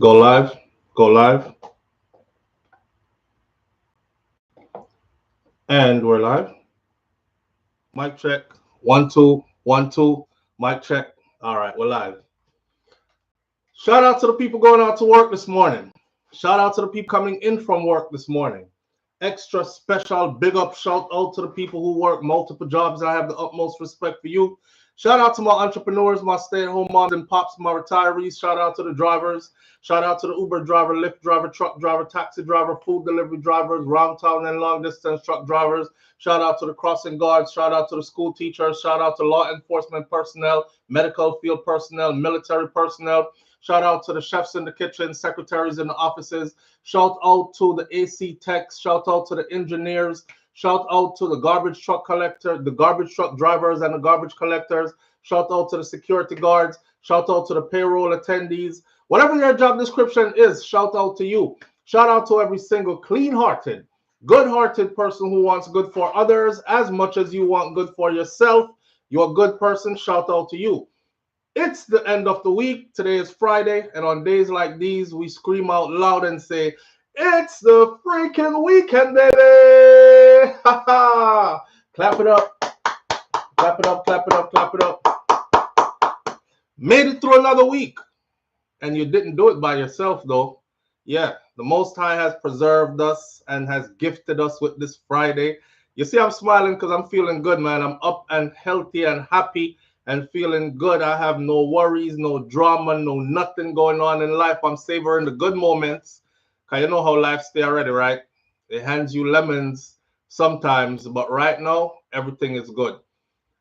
Go live. Go live. And we're live. Mic check. 1, 2, 1, 2. Mic check. All right, we're live. Shout out to the people going out to work this morning. Shout out to the people coming in from work this morning. Extra special big up shout out to the people who work multiple jobs. I have the utmost respect for you. Shout out to my entrepreneurs, my stay-at-home moms and pops, my retirees. Shout out to the drivers. Shout out to the Uber driver, Lyft driver, truck driver, taxi driver, food delivery drivers, round town and long distance truck drivers. Shout out to the crossing guards. Shout out to the school teachers. Shout out to law enforcement personnel, medical field personnel, military personnel. Shout out to the chefs in the kitchen, secretaries in the offices. Shout out to the AC techs. Shout out to the engineers. Shout out to the garbage truck collector, the garbage truck drivers and the garbage collectors. Shout out to the security guards. Shout out to the payroll attendees. Whatever your job description is, shout out to you. Shout out to every single clean-hearted, good-hearted person who wants good for others as much as you want good for yourself. You're a good person. Shout out to you. It's the end of the week. Today is Friday, and on days like these, we scream out loud and say, "It's the freaking weekend, baby!" Ha ha! Clap it up. Clap it up, clap it up, clap it up. Made it through another week. And you didn't do it by yourself, though. Yeah, the Most High has preserved us and has gifted us with this Friday. You see, I'm smiling because I'm feeling good, man. I'm up and healthy and happy and feeling good. I have no worries, no drama, no nothing going on in life. I'm savoring the good moments. Because you know how life stay already, right? It hands you lemons sometimes, but right now, everything is good.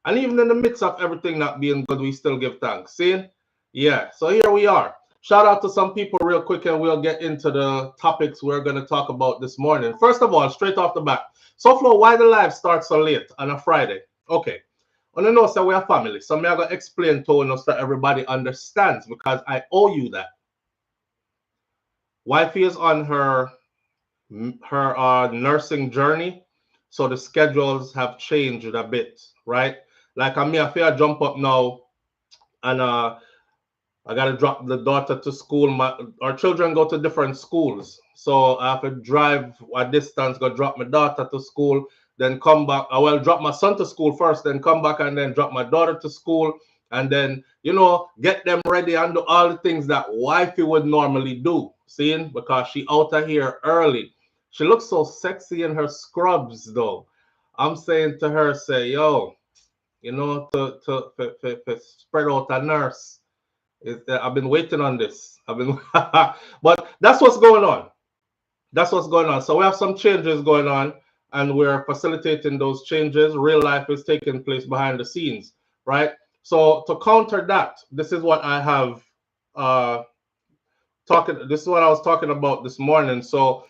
And even in the midst of everything not being good, we still give thanks. See? Yeah, so here we are. Shout out to some people real quick, and we'll get into the topics we're going to talk about this morning. First of all, straight off the bat, SouFlo, why the live start so late on a Friday? Okay. On the note, so we are family. So I'm going to explain to us so everybody understands, because I owe you that. Wifey is on her nursing journey, so the schedules have changed a bit, right? Like I feel I jump up now, and I gotta drop the daughter to school. Our children go to different schools, so I have to drive a distance, go drop my daughter to school, then come back. I will drop my son to school first, then come back and then drop my daughter to school, and then get them ready and do all the things that wifey would normally do. Seeing, because she out of here early. She looks so sexy in her scrubs, though. I'm saying to her, say, yo, to spread out a nurse. I've been waiting on this. But that's what's going on. That's what's going on. So we have some changes going on, and we're facilitating those changes. Real life is taking place behind the scenes, right? So to counter that, this is what I have this is what I was talking about this morning. So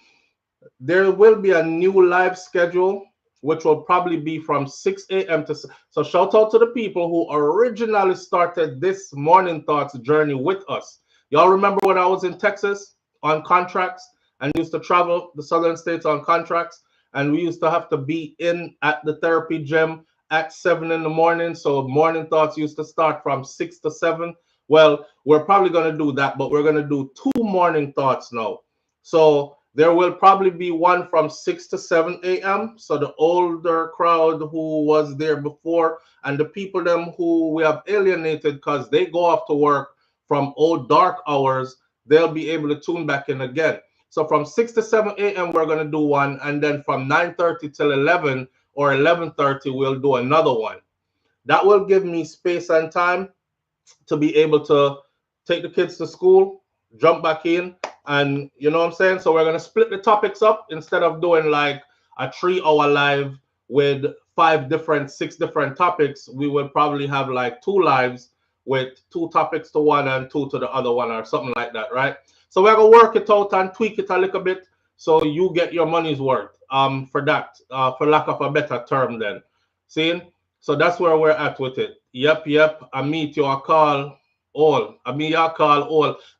there will be a new live schedule, which will probably be from 6 a.m. to... So shout out to the people who originally started this Morning Thoughts journey with us. Y'all remember when I was in Texas on contracts and used to travel the southern states on contracts, and we used to have to be in at the therapy gym at 7 in the morning. So Morning Thoughts used to start from 6 to 7. Well, we're probably going to do that, but we're going to do 2 Morning Thoughts now. So there will probably be one from 6 to 7 a.m. So the older crowd who was there before, and the people them who we have alienated because they go off to work from old dark hours, they'll be able to tune back in again. So from 6 to 7 a.m. we're going to do one, and then from 9:30 till 11 or 11:30 we'll do another one. That will give me space and time to be able to take the kids to school, jump back in, and you know what I'm saying? So we're going to split the topics up. Instead of doing like a 3-hour live with 6 different topics, we will probably have like 2 lives with 2 topics to one and 2 to the other one, or something like that, right? So we're going to work it out and tweak it a little bit so you get your money's worth for that, for lack of a better term then. See? So that's where we're at with it. Yep. I meet you, I call all.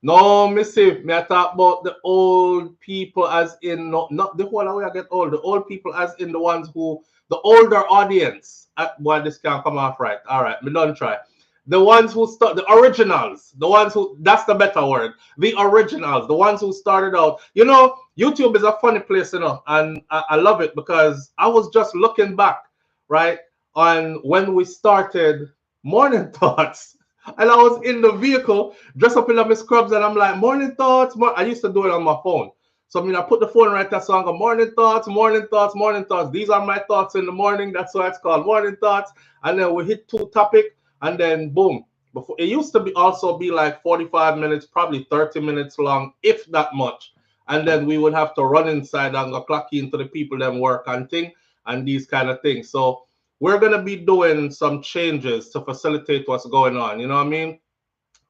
No, missy, me I talk about the old people as in, not the whole way I get old. The old people as in the ones who, the older audience. Boy, this can't come off right. All right, me don't try. The ones who start, the originals, the ones who, that's the better word, the originals, the ones who started out. You know, YouTube is a funny place, you know, and I love it because I was just looking back, right, on when we started Morning Thoughts. And I was in the vehicle, dressed up in my scrubs, and I'm like, Morning Thoughts. I used to do it on my phone. So I mean, I put the phone right there, so I go, Morning Thoughts, Morning Thoughts, Morning Thoughts. These are my thoughts in the morning. That's why it's called Morning Thoughts. And then we hit 2 topic, and then boom. Before it used to be also be like 45 minutes, probably 30 minutes long, if that much. And then we would have to run inside and go clock into the people them work and thing and these kind of things. So we're gonna be doing some changes to facilitate what's going on. You know what I mean?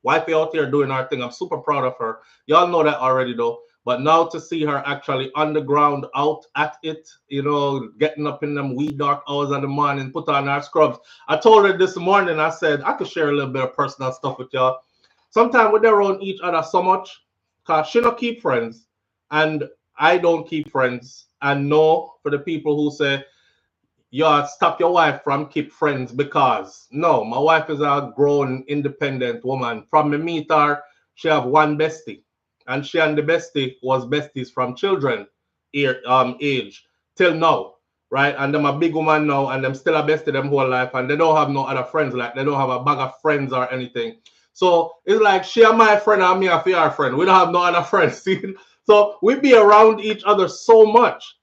Wifey out here doing our thing. I'm super proud of her. Y'all know that already though. But now to see her actually on the ground, out at it, you know, getting up in them wee dark hours of the morning, put on our scrubs. I told her this morning, I said, I could share a little bit of personal stuff with y'all. Sometimes we're around each other so much, because she don't keep friends, and I don't keep friends. And no, for the people who say, yo, stop your wife from keep friends, because no, my wife is a grown, independent woman. From me meet her, she have one bestie. And she and the bestie was besties from children age till now, right? And them a big woman now, and them still a bestie them whole life, and they don't have no other friends. Like they don't have a bag of friends or anything. So it's like she and my friend and me and her friend. We don't have no other friends. So we be around each other so much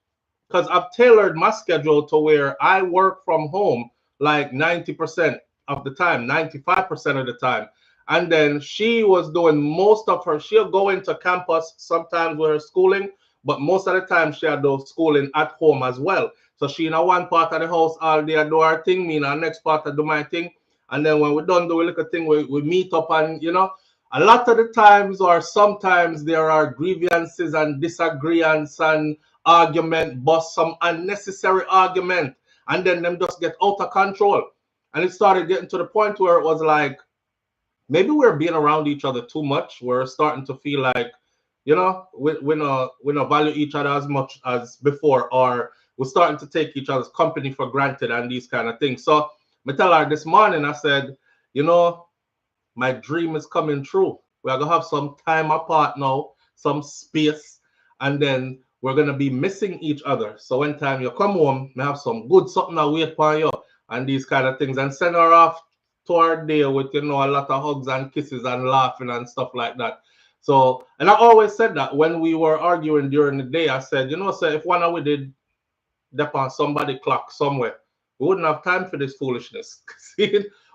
because I've tailored my schedule to where I work from home like 90% of the time, 95% of the time. And then she was doing most of her, she'll go into campus sometimes with her schooling, but most of the time she had those schooling at home as well. So she in a one part of the house all day, I do her thing, me in our next part I do my thing. And then when we're done doing a little thing, we meet up, and you know, a lot of the times or sometimes there are grievances and disagreements and argument, but some unnecessary argument, and then them just get out of control. And it started getting to the point where it was like, maybe we're being around each other too much. We're starting to feel like, you know, we not value each other as much as before, or we're starting to take each other's company for granted and these kind of things. So I tell her this morning, I said, you know, my dream is coming true. We're gonna have some time apart now, some space, and then we're gonna be missing each other. So when time you come home, we have some good something to wait for you and these kind of things, and send her off to our day with, you know, a lot of hugs and kisses and laughing and stuff like that. So, and I always said that when we were arguing during the day, I said, you know, so if one of we did dep on somebody clock somewhere, we wouldn't have time for this foolishness.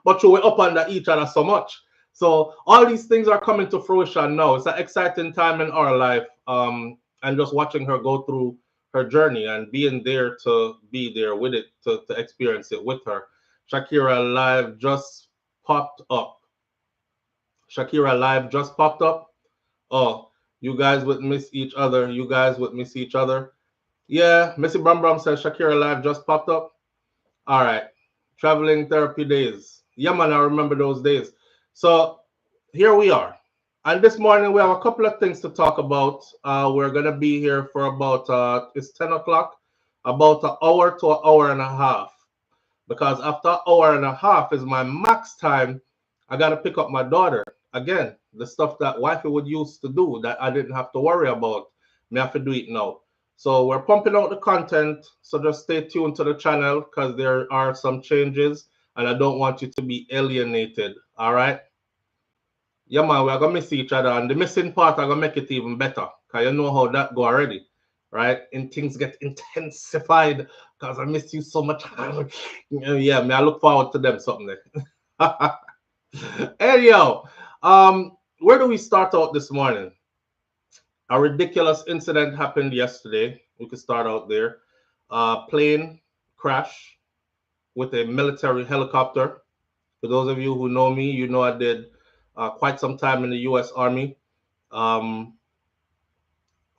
But we're up under each other so much. So all these things are coming to fruition now. It's an exciting time in our life. And just watching her go through her journey and being there to be there with it, to experience it with her. Shakira Live just popped up. Shakira Live just popped up. Oh, you guys would miss each other. You guys would miss each other. Yeah, Missy Brum Brum says Shakira Live just popped up. All right. Traveling therapy days. Yeah, man, I remember those days. So here we are. And this morning we have a couple of things to talk about. We're going to be here for about, it's 10 o'clock, about an hour to an hour and a half. Because after an hour and a half is my max time, I got to pick up my daughter. Again, the stuff that wifey would used to do that I didn't have to worry about. Me have to do it now. So we're pumping out the content. So just stay tuned to the channel because there are some changes and I don't want you to be alienated. All right. Yeah, man, we're going to miss each other. And the missing part, I'm going to make it even better because you know how that go already. Right? And things get intensified because I miss you so much. Yeah, man, I look forward to them something. Hey, yo, where do we start out this morning? A ridiculous incident happened yesterday. We could start out there. Plane crash with a military helicopter. For those of you who know me, you know I did quite some time in the U.S. Army.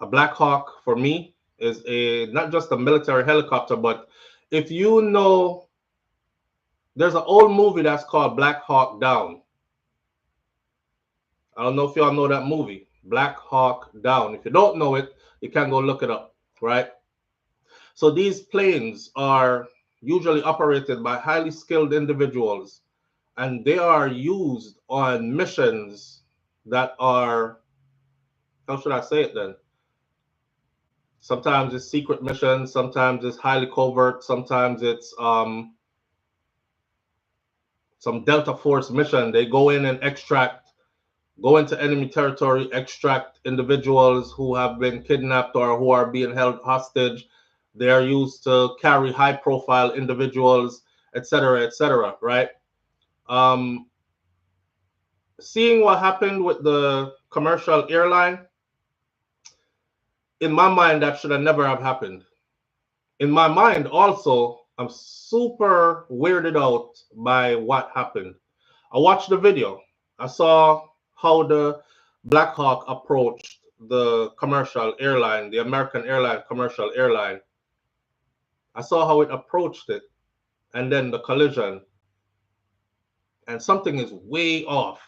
A Black Hawk for me is not just a military helicopter, but if you know, there's an old movie that's called Black Hawk Down. I don't know if y'all know that movie, Black Hawk Down. If you don't know it, you can go look it up, right? So these planes are usually operated by highly skilled individuals, and they are used on missions that are, how should I say it then? Sometimes it's secret missions, sometimes it's highly covert, sometimes it's some Delta Force mission. They go in and go into enemy territory, extract individuals who have been kidnapped or who are being held hostage. They are used to carry high-profile individuals, etc., right? Seeing what happened with the commercial airline, in my mind, that should have never have happened. In my mind, also, I'm super weirded out by what happened. I watched the video. I saw how the Black Hawk approached the commercial airline, the American Airline commercial airline. I saw how it approached it, and then the collision, and something is way off.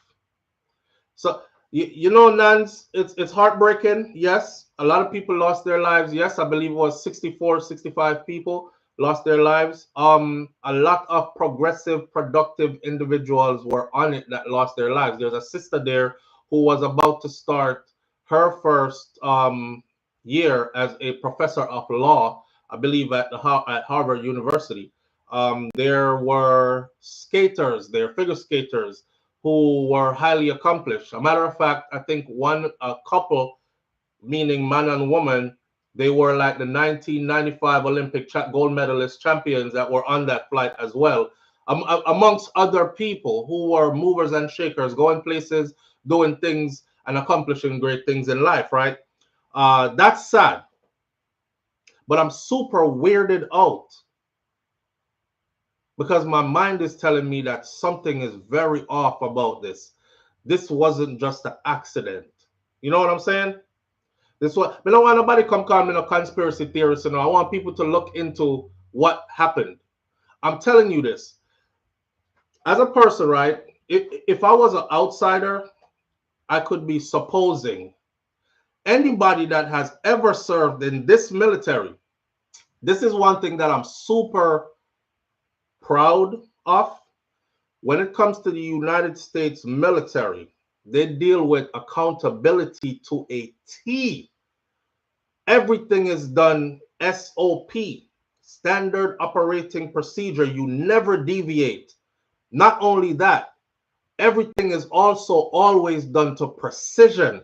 So you know, Nans, it's heartbreaking. Yes, a lot of people lost their lives. Yes, I believe it was 64, 65 people lost their lives. A lot of progressive, productive individuals were on it that lost their lives. There's a sister there who was about to start her first year as a professor of law, I believe at Harvard University. There were skaters, there figure skaters who were highly accomplished. A matter of fact, I think a couple, meaning man and woman, they were like the 1995 Olympic gold medalist champions that were on that flight as well, amongst other people who were movers and shakers, going places, doing things, and accomplishing great things in life, right? That's sad. But I'm super weirded out because my mind is telling me that something is very off about this. This wasn't just an accident. You know what I'm saying? I don't want nobody come call me a conspiracy theorist. I want people to look into what happened. I'm telling you this. As a person, right? If I was an outsider, I could be supposing anybody that has ever served in this military. This is one thing that I'm super proud of. When it comes to the United States military, they deal with accountability to a T. Everything is done SOP, standard operating procedure. You never deviate. Not only that, everything is also always done to precision.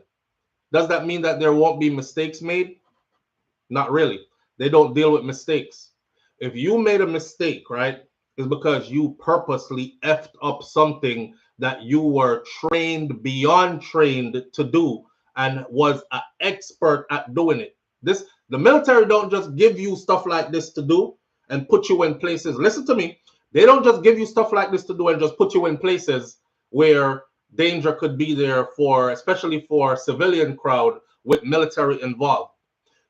Does that mean that there won't be mistakes made? Not really. They don't deal with mistakes. If you made a mistake, right, it's because you purposely effed up something that you were trained beyond trained to do and was an expert at doing it. The military don't just give you stuff like this to do and put you in places. Listen to me. They don't just give you stuff like this to do and just put you in places where danger could be there especially for civilian crowd with military involved.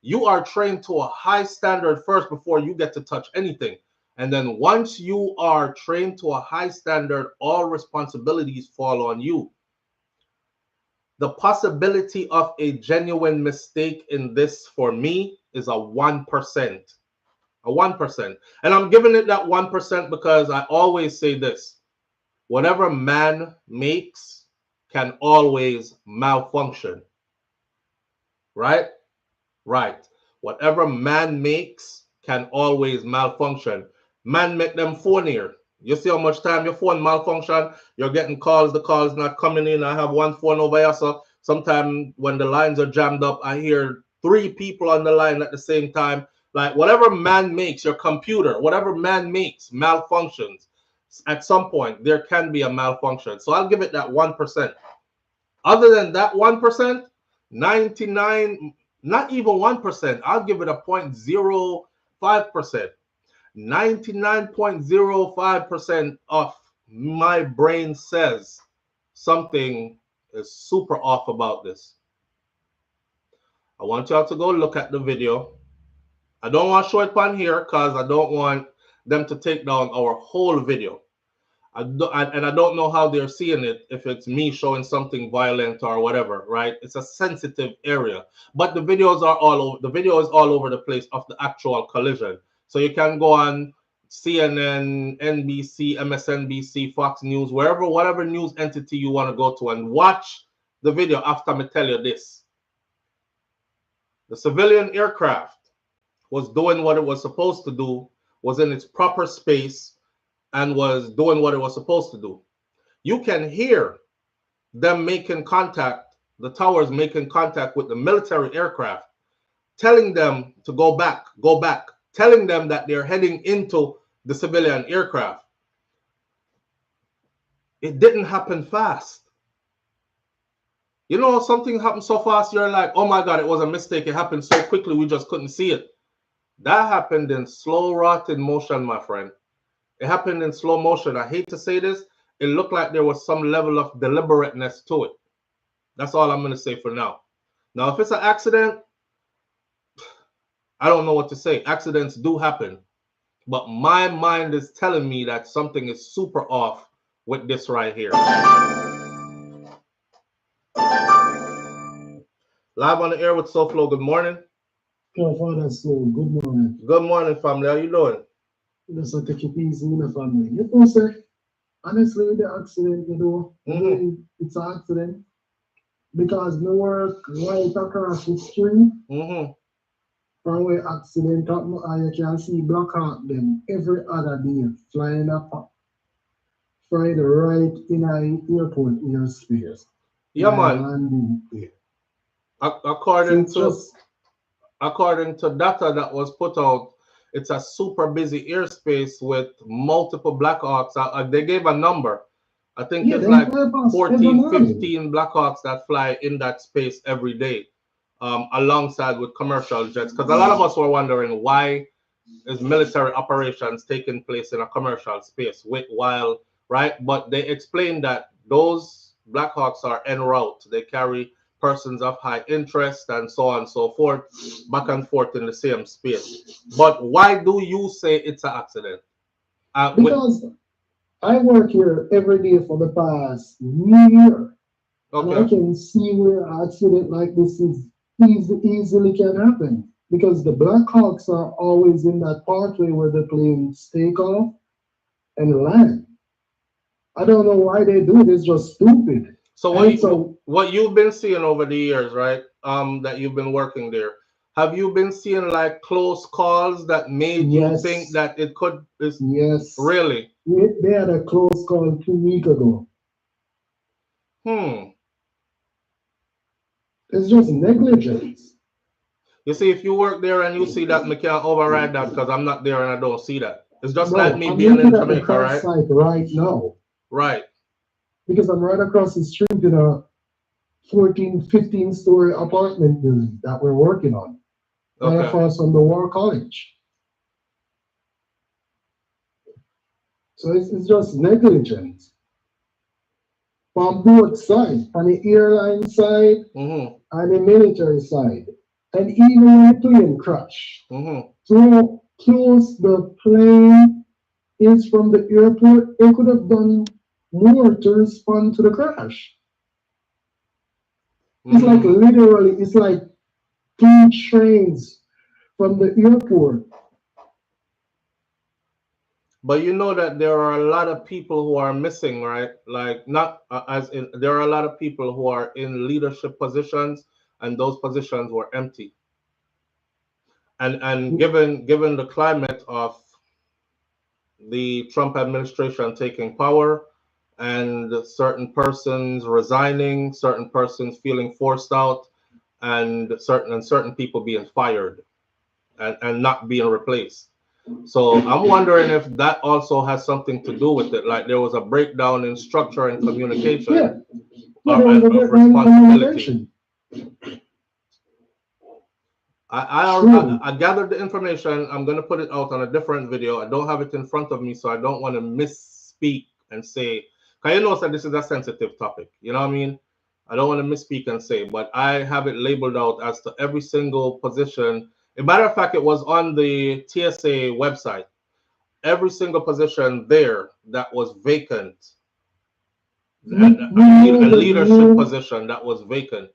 You are trained to a high standard first before you get to touch anything. And then once you are trained to a high standard, all responsibilities fall on you. The possibility of a genuine mistake in this for me is a 1%. A 1%. And I'm giving it that 1% because I always say this. Whatever man makes can always malfunction. Right? Right. Whatever man makes can always malfunction. Man make them phone here. You see how much time your phone malfunction? You're getting calls, the calls not coming in. I have one phone over here. So sometimes when the lines are jammed up, I hear 3 people on the line at the same time. Like whatever man makes, your computer, whatever man makes malfunctions. At some point, there can be a malfunction. So I'll give it that 1%. Other than that 1%, 99, not even 1%. I'll give it a 0.05%. 99.05% of my brain says something is super off about this. I want y'all to go look at the video. I don't want to show it on here because I don't want them to take down our whole video. I don't know how they're seeing it, if it's me showing something violent or whatever, right? It's a sensitive area. But the videos are all over. The video is all over the place of the actual collision. So you can go on CNN, NBC, MSNBC, Fox News, wherever, whatever news entity you want to go to, and watch the video after me tell you this. The civilian aircraft was doing what it was supposed to do, was in its proper space, and was doing what it was supposed to do. You can hear them making contact, the towers making contact with the military aircraft, telling them to go back, telling them that they're heading into the civilian aircraft. It didn't happen fast. You know, something happened so fast, you're like, oh my God, it was a mistake. It happened so quickly, we just couldn't see it. That happened in slow rotted motion, my friend. It happened in slow motion. I hate to say this. It looked like there was some level of deliberateness to it. That's all I'm going to say for now. Now, if it's an accident, I don't know what to say. Accidents do happen. But my mind is telling me that something is super off with this right here. Live on the air with SouFLo. Good morning. Oh, Father, so good morning. Good morning, family. How you doing? Just take it easy in the family. You know, sir, honestly, with the accident, you know, it's an accident because no work right across the street. From where accident happen, and you can see Black Hawk them every other day flying up, flying right in an airport airspace. Yeah, man. According to data that was put out, it's a super busy airspace with multiple Black Hawks. They gave a number. I think it's like 14, 15 Black Hawks that fly in that space every day, alongside with commercial jets. Because a lot of us were wondering, why is military operations taking place in a commercial space right? But they explained that those Black Hawks are en route. They carry persons of high interest and so on and so forth, back and forth in the same space. But why do you say it's an accident? Because I work here every day for the past year. Okay. And I can see where an accident like this is easily can happen. Because the Black Hawks are always in that pathway where the planes take off and land. I don't know why they do it. It's just stupid. So what you've been seeing over the years, right? That you've been working there, have you been seeing like close calls that made you think that it could? Yes. Really? They had a close call 2 weeks ago. It's just negligence. You see, if you work there and you see that, I can't override that because I'm not there and I don't see that. It's just like me being in Jamaica, right? Site right now. Right. Because I'm right across the street in a 14, 15-story apartment building that we're working on. Right across from the War College. So it's just negligence. From both sides, on the airline side and the military side. And even when the plane crash. So close the plane is from the airport, they could have done more to respond to the crash. It's like literally, it's like 2 trains from the airport. But you know that there are a lot of people who are missing, right? Like there are a lot of people who are in leadership positions, and those positions were empty. And given the climate of the Trump administration taking power, and certain persons resigning, certain persons feeling forced out, and certain people being fired and not being replaced. So I'm wondering if that also has something to do with it. Like there was a breakdown in structure and communication and responsibility. I gathered the information. I'm going to put it out on a different video. I don't have it in front of me, so I don't want to misspeak and say, because you know that this is a sensitive topic. You know what I mean? I don't want to misspeak and say, but I have it labeled out as to every single position. As a matter of fact, it was on the TSA website. Every single position there that was vacant. A leadership position that was vacant.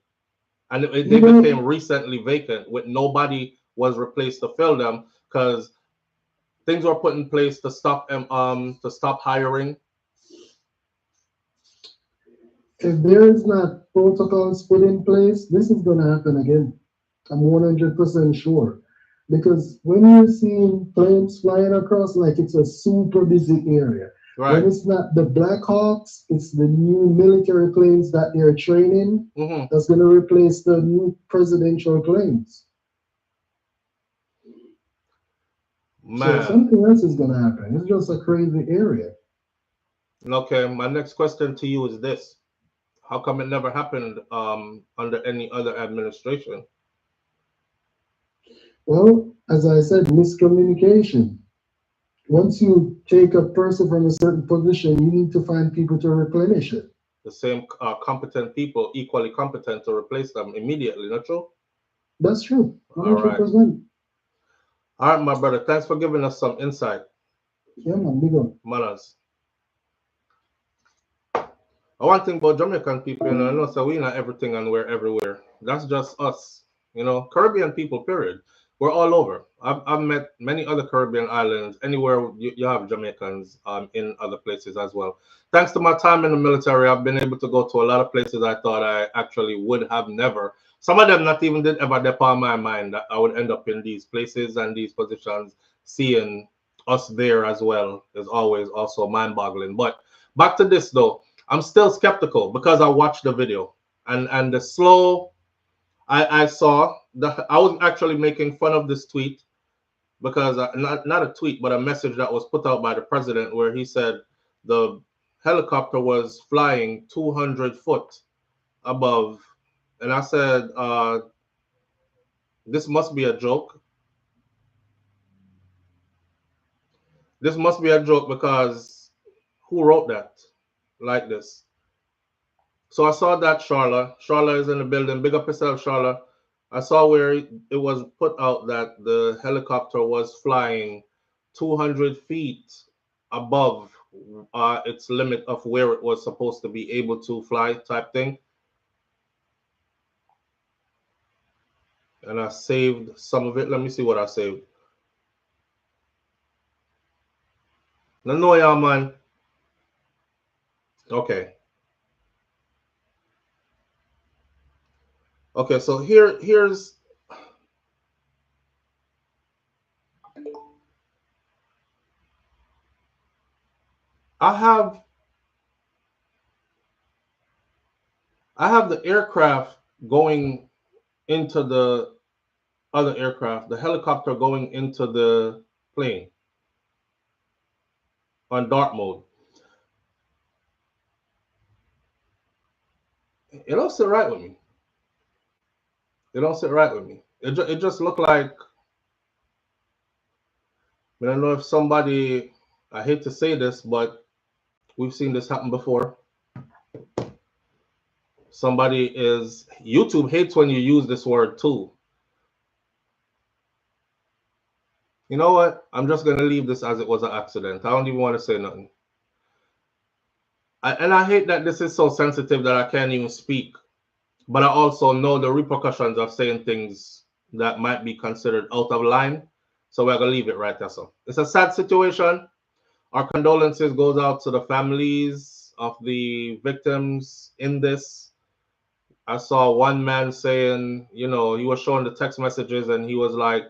And they became recently vacant with nobody was replaced to fill them, because things were put in place to stop hiring. If there is not protocols put in place, this is going to happen again. I'm 100% sure. Because when you're seeing planes flying across like it's a super busy area, Right. when it's not the Black Hawks, it's the new military planes that they're training that's going to replace the new presidential planes. Man. So something else is going to happen. It's just a crazy area. Okay, my next question to you is this. How come it never happened under any other administration? Well, as I said, miscommunication. Once you take a person from a certain position, you need to find people to replenish it. The same competent people, equally competent to replace them immediately, not true? That's true. 100%. All right, my brother. Thanks for giving us some insight. Yeah, man, big up. Manners. One thing about Jamaican people, you know, so we're not everything and we're everywhere. That's just us. You know, Caribbean people, period. We're all over. I've met many other Caribbean islands. Anywhere you have Jamaicans in other places as well. Thanks to my time in the military, I've been able to go to a lot of places I thought I actually would have never. Some of them not even did ever depart on my mind that I would end up in these places and these positions. Seeing us there as well is always also mind-boggling. But back to this though, I'm still skeptical because I watched the video and the slow. I saw that I was actually making fun of this tweet because not a tweet, but a message that was put out by the president where he said the helicopter was flying 200 foot above. And I said, this must be a joke. This must be a joke because who wrote that like this? So I saw that Charla is in the building. Big up yourself, Charla. I saw where it was put out that the helicopter was flying 200 feet above its limit of where it was supposed to be able to fly type thing. And I saved some of it. Let me see what I saved. No, yeah, man. Okay. Okay, so here's I have the aircraft going into the other aircraft, the helicopter going into the plane on dark mode. It don't sit right with me. It don't sit right with me. It just looked like, I don't know if somebody, I hate to say this, but we've seen this happen before. YouTube hates when you use this word too. You know what? I'm just going to leave this as it was an accident. I don't even want to say nothing. And I hate that this is so sensitive that I can't even speak. But I also know the repercussions of saying things that might be considered out of line. So we're going to leave it right there. So it's a sad situation. Our condolences goes out to the families of the victims in this. I saw one man saying, you know, he was showing the text messages and he was like,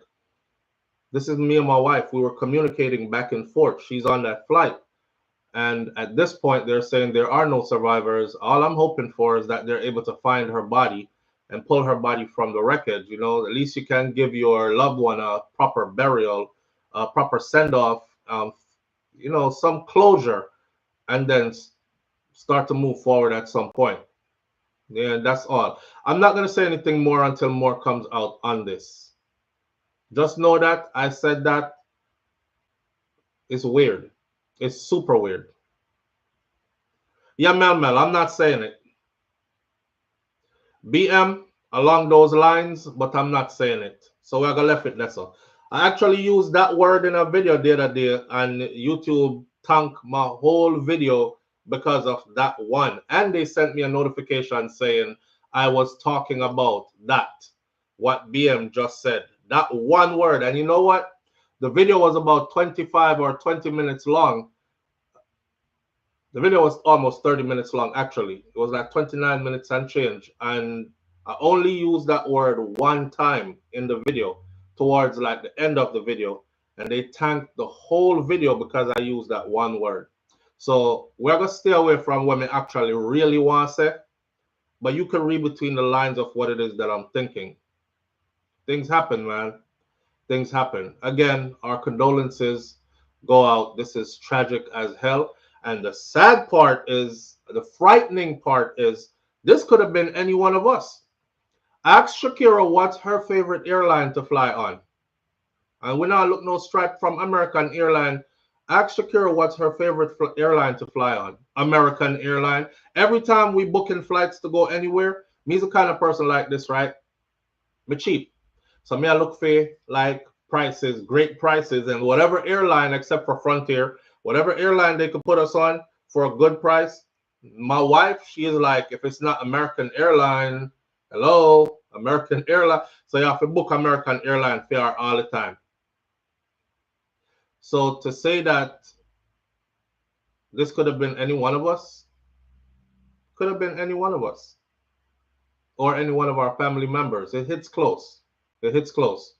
this is me and my wife. We were communicating back and forth. She's on that flight. And at this point, they're saying there are no survivors. All I'm hoping for is that they're able to find her body and pull her body from the wreckage. You know, at least you can give your loved one a proper burial, a proper send-off, you know, some closure, and then start to move forward at some point. Yeah, that's all. I'm not going to say anything more until more comes out on this. Just know that I said that it's weird. It's super weird. Yeah, Mel, I'm not saying it. BM, along those lines, but I'm not saying it. So we're going to leave it there. So I actually used that word in a video the other day, and YouTube tanked my whole video because of that one. And they sent me a notification saying I was talking about that, what BM just said. That one word. And you know what? The video was about 25 or 20 minutes long. The video was almost 30 minutes long, actually. It was like 29 minutes and change. And I only used that word one time in the video, towards like the end of the video. And they tanked the whole video because I used that one word. So we're going to stay away from what I actually really want to say. But you can read between the lines of what it is that I'm thinking. Things happen, man. Things happen. Again, our condolences go out. This is tragic as hell. And the sad part is, the frightening part is, this could have been any one of us. Ask Shakira what's her favorite airline to fly on. And we're not looking no stripe from American Airlines. Ask Shakira what's her favorite airline to fly on. American Airlines. Every time we booking flights to go anywhere, me's the kind of person like this, right? Me cheap. So me I look for like prices, great prices, and whatever airline except for Frontier, whatever airline they could put us on for a good price. My wife, she is like, if it's not American Airlines, hello, American Airlines. So you have to book American Airlines fare all the time. So to say that this could have been any one of us, could have been any one of us, or any one of our family members. It hits close. It hits close,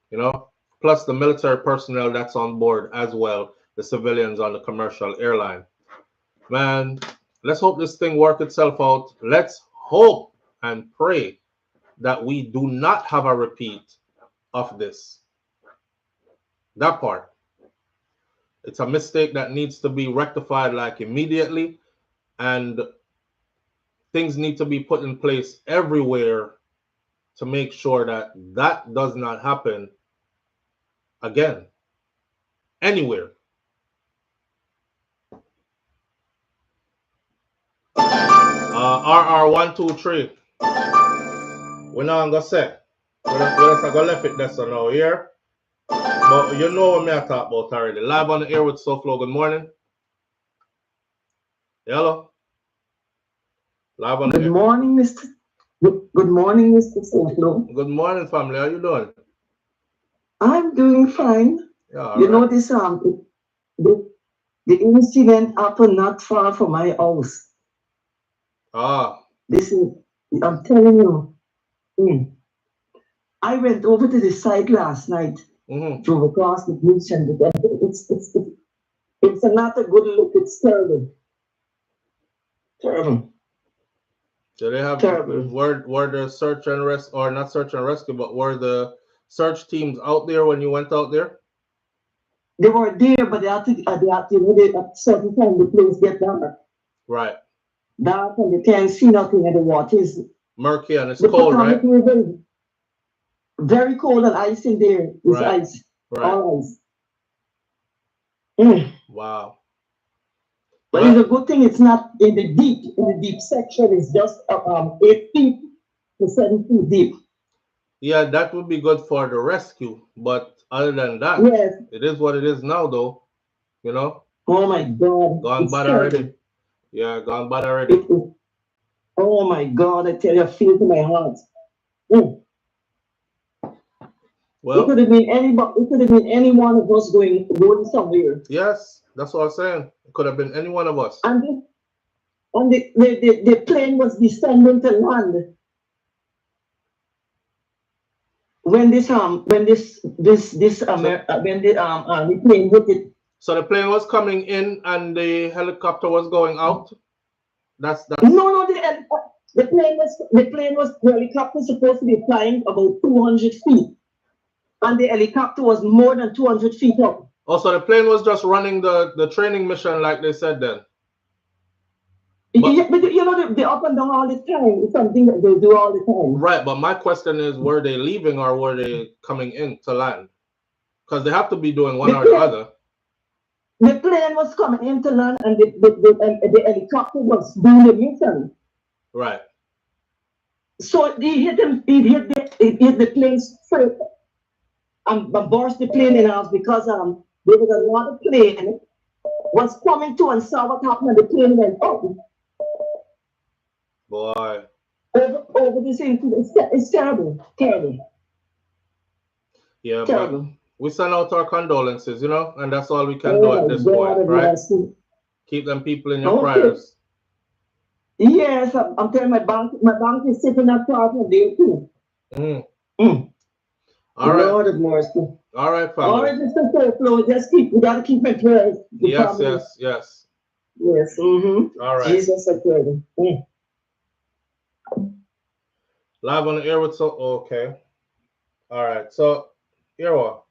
you know. Plus the military personnel that's on board as well, the civilians on the commercial airline. Man, let's hope this thing work itself out. Let's hope and pray that we do not have a repeat of this. That part. It's a mistake that needs to be rectified like immediately, and things need to be put in place everywhere to make sure that that does not happen again, anywhere. RR123. We're not gonna say. We're just gonna left it there so now here. But you know what me I talk about already. Live on the air with SouFLo. Good morning. Hello. Live on the air. Good morning, Mr. Good morning, Mr. SouFLo. Good morning, family. How you doing? I'm doing fine. Yeah, you know this the incident happened not far from my house. This is, I'm telling you. I went over to the site last night. Drove across the beach, and it's not a good look. It's terrible. Terrible. So they have were the search and rescue, or not search and rescue, but were the search teams out there when you went out there? They were there, but they had to at certain time the place get dark. Right. Dark, and they can't see nothing, and the water is murky and it's cold, right? Very cold and ice in there. It's ice. Right. All ice. Wow. But it's a good thing it's not in the deep section. It's just 8 feet to 7 feet deep. Yeah, that would be good for the rescue. But other than that, yes, it is what it is now, though. You know? Oh my God. Gone bad already. Yeah, gone bad already. Oh my God, I tell you, I feel it in my heart. Well, it could have been anybody. It could have been any one of us going somewhere. Yes, that's what I'm saying. It could have been any one of us. And the plane was descending to land when the plane hit it. So the plane was coming in and the helicopter was going out. That's no. The helicopter was supposed to be flying about 200 feet. And the helicopter was more than 200 feet up. Oh, so the plane was just running the training mission like they said then? But you know, they're up and down all the time. It's something that they do all the time. Right, but my question is, were they leaving or were they coming in to land? Because they have to be doing one or the other. The plane was coming in to land, and the helicopter was doing the mission. Right. So he hit the plane straight. And burst the plane in half because there was another plane was coming to and saw what happened, and the plane went up. Boy. Over this incident. It's terrible. Terrible. Yeah, terrible. we send out our condolences, you know, and that's all we can do at this point, right? Keep them people in your prayers. Yes, I'm telling my bank is sitting up part of there too. All right. Lord of mercy. All right, family. All right, Mr. SouFlo, we gotta keep my prayers. Yes. Yes. All right. Jesus, I pray. Live on the air with okay. All right. So here what?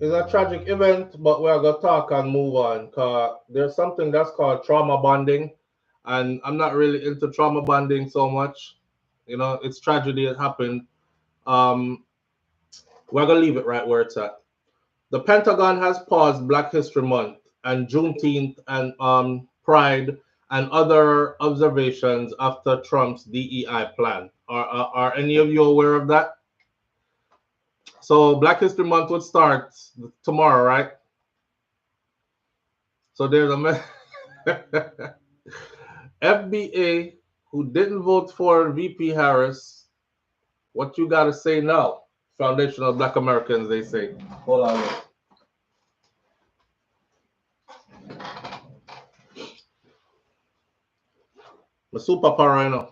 It's a tragic event, but we're gonna talk and move on. Cause there's something that's called trauma bonding, and I'm not really into trauma bonding so much. You know, it's tragedy that happened. We're gonna leave it right where it's at. The Pentagon has paused Black History Month and Juneteenth and Pride and other observations after Trump's DEI plan. Are any of you aware of that? So Black History Month would start tomorrow, right? So there's a FBA who didn't vote for VP Harris. What you got to say now? Foundation of Black Americans, they say. Hold on. I'm super paranoid.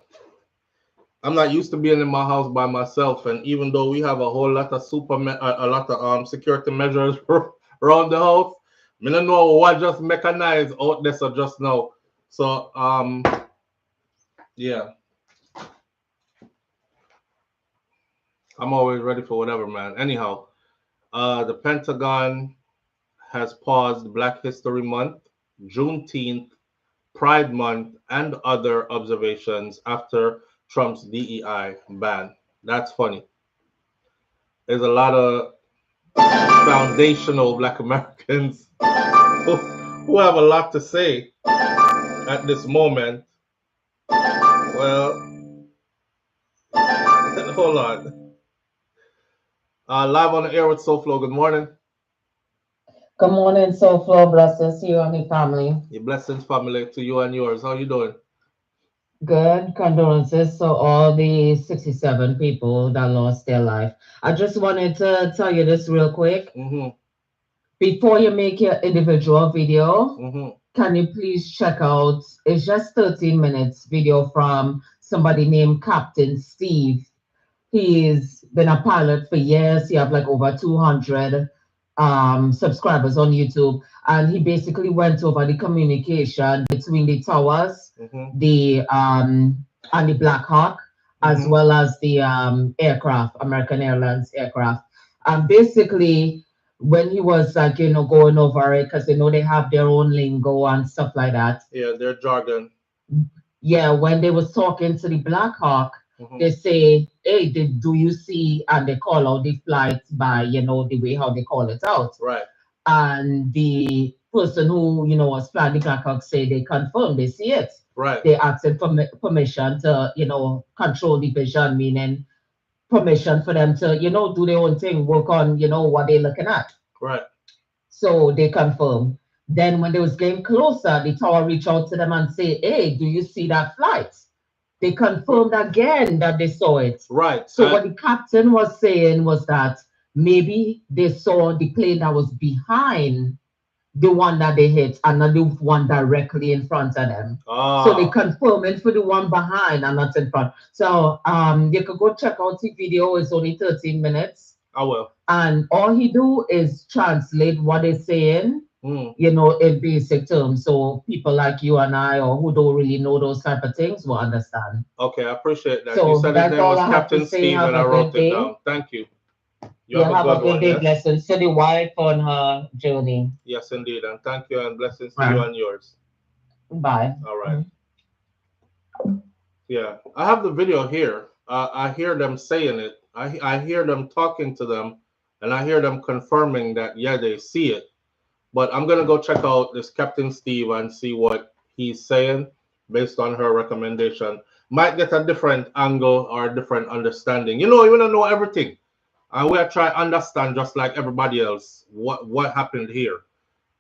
I'm not used to being in my house by myself, and even though we have a whole lot of security measures around the house, I don't know what just mechanized out there so just now. So yeah, I'm always ready for whatever, man. Anyhow, the Pentagon has paused Black History Month, Juneteenth, Pride Month, and other observations after Trump's DEI ban. That's funny. There's a lot of foundational Black Americans who have a lot to say at this moment. Well, hold on. Live on the air with SouFLo. Good morning. Good morning, SouFLo. Blessings to you and your family. Your blessings, family, to you and yours. How you doing? Good. Condolences to all the 67 people that lost their life. I just wanted to tell you this real quick. Before you make your individual video, can you please check out, it's just 13 minutes video from somebody named Captain Steve. He's been a pilot for years. He have like over 200 subscribers on YouTube, and he basically went over the communication between the towers, the and the Black Hawk, as well as the aircraft, American Airlines aircraft. And basically, when he was like going over it, because they have their own lingo and stuff like that. Yeah, their jargon. Yeah, when they was talking to the Black Hawk, they say, hey, do you see, and they call out the flight by, the way how they call it out. Right. And the person who, was flying the Black Hawk say they confirm, they see it. Right. They asking for permission to, control the vision, meaning permission for them to, do their own thing, work on, what they're looking at. Right. So they confirm. Then when they was getting closer, the tower reached out to them and say, hey, do you see that flight? They confirmed again that they saw it. Right. So what the captain was saying was that maybe they saw the plane that was behind the one that they hit and not the one directly in front of them. So they confirmed it for the one behind and not in front. So you could go check out the video. It's only 13 minutes. I will. And all he do is translate what they're saying, in basic terms. So people like you and I, or who don't really know those type of things, will understand. Okay, I appreciate that. So you said his name was Captain Steve, and I wrote it down. Thank you. You have a good day. Blessings to the wife on her journey. Yes, indeed. And thank you, and blessings to you and yours. Bye. All right. Yeah, I have the video here. I hear them saying it. I hear them talking to them, and I hear them confirming that, yeah, they see it. But I'm going to go check out this Captain Steve and see what he's saying based on her recommendation. Might get a different angle or a different understanding. You don't know everything. And we'll try to understand, just like everybody else, what happened here.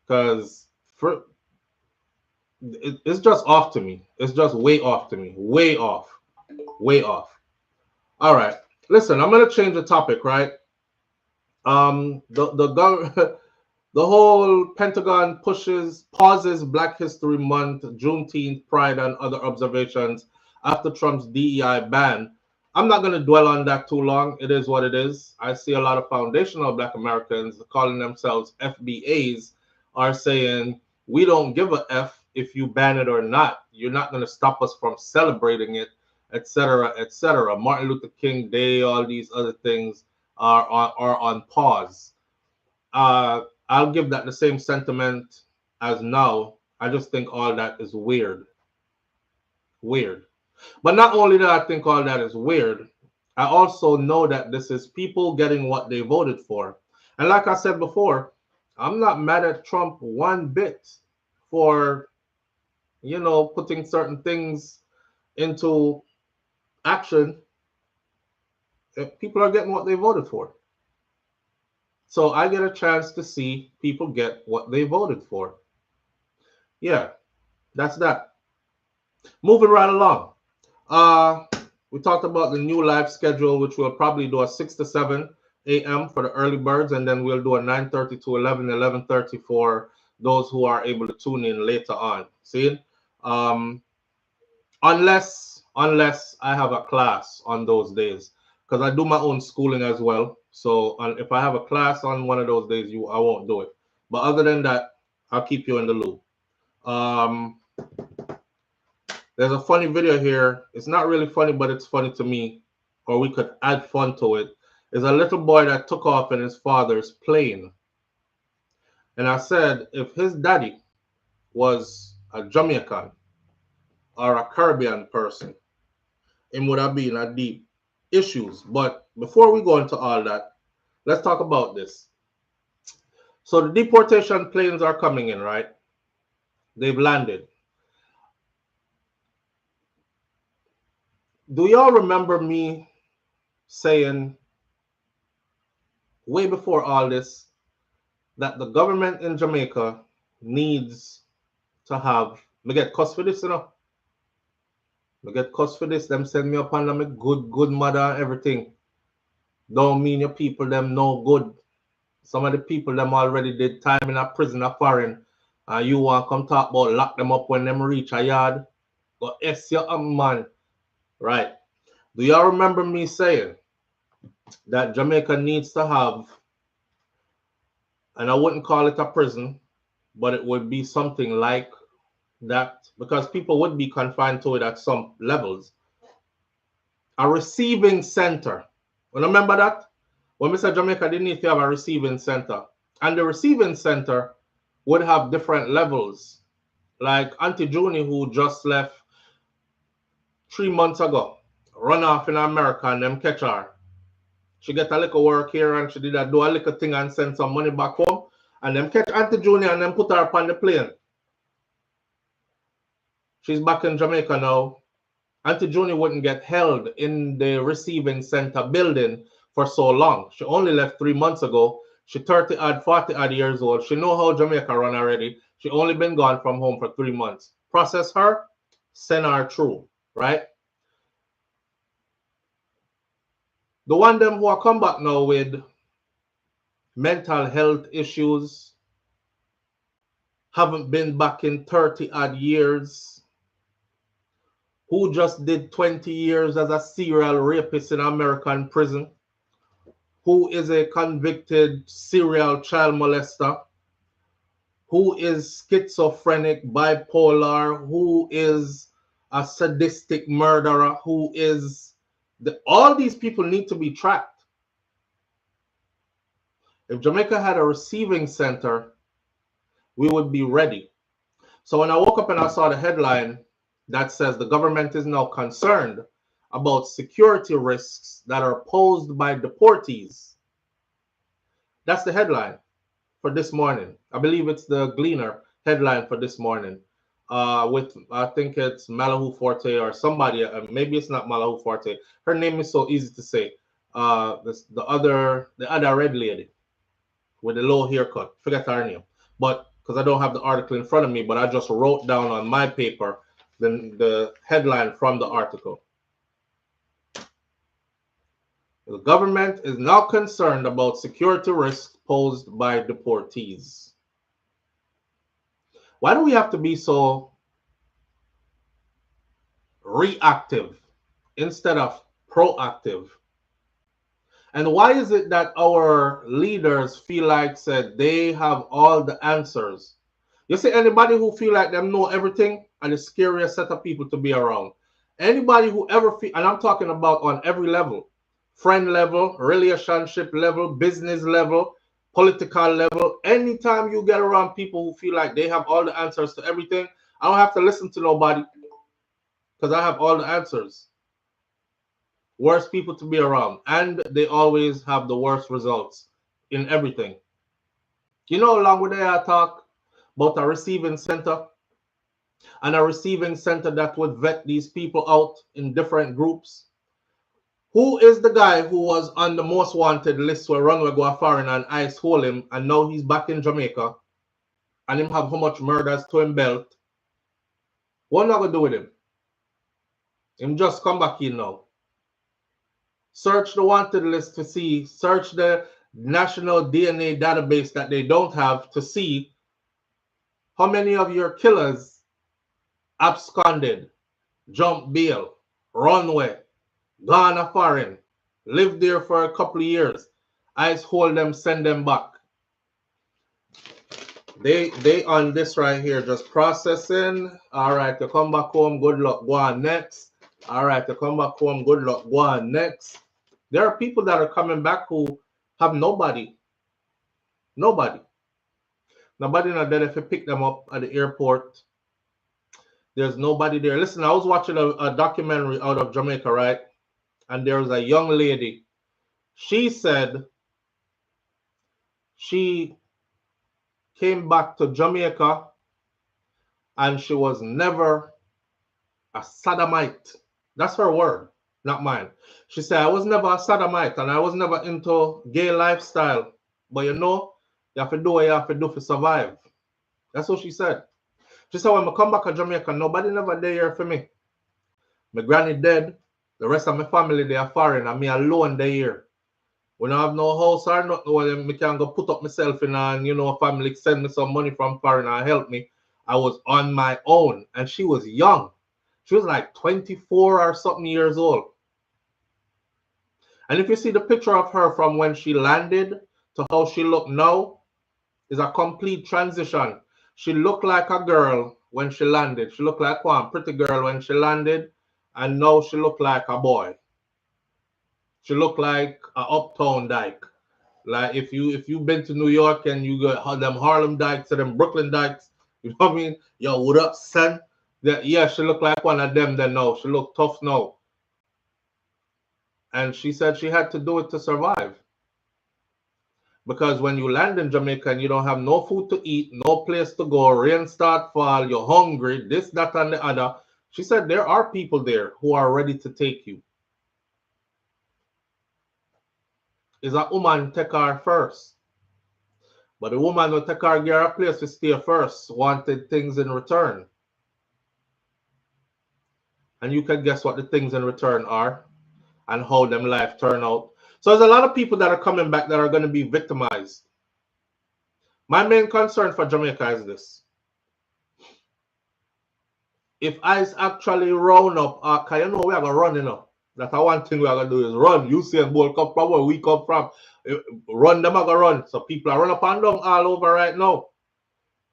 Because it's just off to me. It's just way off to me. Way off. Way off. All right. listen, I'm gonna change the topic, right? The the whole Pentagon pauses Black History Month, Juneteenth, Pride, and other observations after Trump's DEI ban. I'm not going to dwell on that too long. It is what it is. I see a lot of foundational Black Americans calling themselves FBAs are saying, we don't give a F if you ban it or not. You're not going to stop us from celebrating it, etc., etc. Martin Luther King Day, all these other things are on pause. I'll give that the same sentiment as now. I just think all that is weird. Weird. But not only that I think all that is weird, I also know that this is people getting what they voted for. And like I said before, I'm not mad at Trump one bit for, putting certain things into action. People are getting what they voted for. So I get a chance to see people get what they voted for. Yeah, that's that. Moving right along. We talked about the new live schedule, which we'll probably do a 6 to 7 a.m. for the early birds, and then we'll do a 9:30 to 11:30 for those who are able to tune in later on. See? Unless I have a class on those days, because I do my own schooling as well. So if I have a class on one of those days, I won't do it. But other than that, I'll keep you in the loop. There's a funny video here. It's not really funny, but it's funny to me, or we could add fun to it. There's a little boy that took off in his father's plane. And I said, if his daddy was a Jamaican or a Caribbean person, it would have been a deep issues. But before we go into all that, let's talk about this. So the deportation planes are coming in, right? They've landed. Do y'all remember me saying way before all this that the government in Jamaica needs to have, me get cussed for this, Me get cussed for this, them send me up under me good mother and everything. Don't mean your people them no good. Some of the people them already did time in a prison or foreign. And you want come talk about lock them up when them reach a yard. Go S your man. Right. Do y'all remember me saying that Jamaica needs to have, and I wouldn't call it a prison, but it would be something like that, because people would be confined to it at some levels. A receiving center. You remember that? When we said Jamaica didn't need to have a receiving center. And the receiving center would have different levels. Like Auntie Junie, who just left 3 months ago, run off in America and them catch her. She get a little work here and she did do a little thing and send some money back home. And them catch Auntie Junie and then put her up on the plane. She's back in Jamaica now. Auntie Junie wouldn't get held in the receiving center building for so long. She only left 3 months ago. She 30-odd, 40-odd years old. She know how Jamaica run already. She only been gone from home for 3 months. Process her, send her through, right? The one them who are come back now with mental health issues, haven't been back in 30-odd years, who just did 20 years as a serial rapist in American prison, who is a convicted serial child molester, who is schizophrenic, bipolar, who is a sadistic murderer, who is all these people need to be tracked. If Jamaica had a receiving center, we would be ready. So when I woke up and I saw the headline that says the government is now concerned about security risks that are posed by deportees, that's the headline for this morning. I believe it's the Gleaner headline for this morning. With I think it's Malahu Forte or somebody. Maybe it's not Malahu Forte. Her name is so easy to say. The other red lady with the low haircut. Forget her name. But because I don't have the article in front of me, but I just wrote down on my paper the headline from the article. The government is now concerned about security risks posed by deportees. Why do we have to be so reactive instead of proactive? And why is it that our leaders feel like said they have all the answers? You see, anybody who feel like them know everything are the scariest set of people to be around. Anybody who ever feel, and I'm talking about on every level, friend level, relationship level, business level, political level, anytime you get around people who feel like they have all the answers to everything, I don't have to listen to nobody because I have all the answers. Worst people to be around, and they always have the worst results in everything. You know, along with that, I talk about a receiving center, and a receiving center that would vet these people out in different groups. Who is the guy who was on the most wanted list where Runway go foreign and ICE hold him, and now he's back in Jamaica, and him have how much murders to him belt? What not gonna do with him? Him just come back in now. Search the wanted list to see, search the national DNA database that they don't have to see how many of your killers absconded, jumped bail, runway, gone a foreign, lived there for a couple of years. ICE hold them, send them back. They on this right here, just processing. All right, to come back home, good luck, go on next. All right, to come back home, good luck, go on next. There are people that are coming back who have nobody. Nobody not there if you pick them up at the airport. There's nobody there. Listen, I was watching a documentary out of Jamaica, right? And there was a young lady. She said she came back to Jamaica and she was never a sodomite. That's her word, not mine. She said, I was never a sodomite and I was never into gay lifestyle. But you know, you have to do what you have to do to survive. That's what she said. She said, when I come back to Jamaica, nobody never there for me. My granny dead. The rest of my family, they are foreign. And me alone there here. When I have no house or nothing, well, I can go put up myself in and, you know, family send me some money from foreign and help me. I was on my own. And she was young. She was like 24 or something years old. And if you see the picture of her from when she landed to how she look now, is a complete transition. She looked like a girl when she landed. She looked like one pretty girl when she landed. And now she looked like a boy. She looked like a uptown dyke. Like if you've been to New York and you got them Harlem dykes or them Brooklyn dykes, you know what I mean? Yo, what up, son? Yeah, she looked like one of them then now. She looked tough now. And she said she had to do it to survive. Because when you land in Jamaica and you don't have no food to eat, no place to go, rain start fall, you're hungry, this, that, and the other. She said there are people there who are ready to take you. Is a woman take her first. But the woman will take her, get her a place to stay first, wanted things in return. And you can guess what the things in return are and how them life turn out. So there's a lot of people that are coming back that are going to be victimized. My main concern for Jamaica is this. If ICE actually round up, because you know we are going to run, you know. That's one thing we are going to do is run. You see a ball come from where we come from. Run, them are going to run. So people are running up and down all over right now.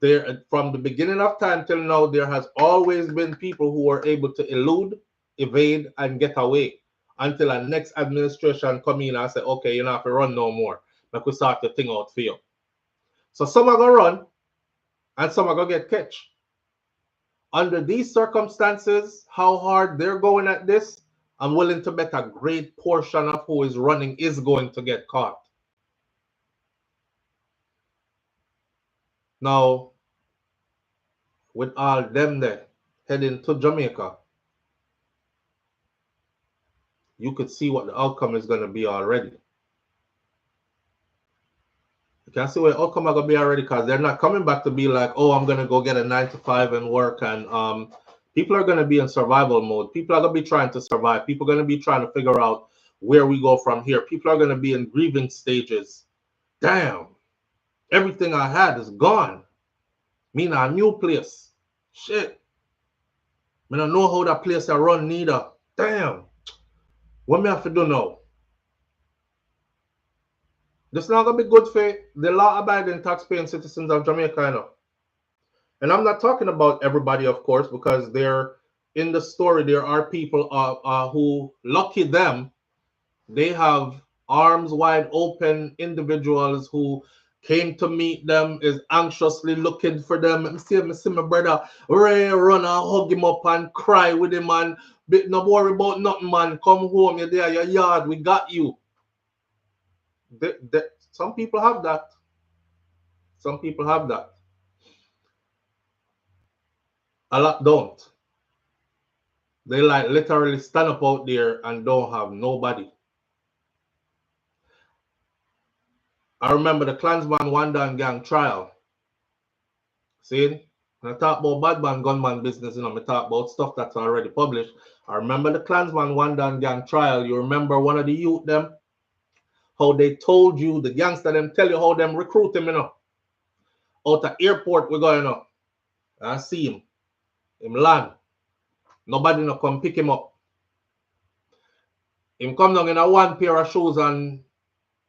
There, from the beginning of time till now, there has always been people who were able to elude, evade, and get away. Until the next administration come in and say, okay, you don't have to run no more. Like we start the thing out for you. So some are going to run and some are going to get catch. Under these circumstances, how hard they're going at this, I'm willing to bet a great portion of who is running is going to get caught. Now, with all them there heading to Jamaica, you could see what the outcome is going to be already. You can see what the outcome is going to be already because they're not coming back to be like, oh, I'm going to go get a 9 to 5 and work. And people are going to be in survival mode. People are going to be trying to survive. People are going to be trying to figure out where we go from here. People are going to be in grieving stages. Damn, everything I had is gone. Me in a new place. Shit. I don't know how that place I run neither. Damn. What me have to do now? This not going to be good for the law-abiding tax-paying citizens of Jamaica, you know. And I'm not talking about everybody, of course, because they're in the story. There are people who, lucky them, they have arms wide open individuals who came to meet them, is anxiously looking for them. I see my brother Ray run and hug him up and cry with him, and no worry about nothing, man. Come home, you're there, your yard, we got you. Some people have that. Some people have that. A lot don't. They like literally stand up out there and don't have nobody. I remember the Klansman Wandan gang trial. See? When I talk about bad man, gunman business, you know, I talk about stuff that's already published. I remember the Klansman Wandan gang trial. You remember one of the youth them? How they told you, the gangster them tell you how them recruit him, you know. Out the airport we going up. I see him. Him land. Nobody no come pick him up. Him come down in a one pair of shoes and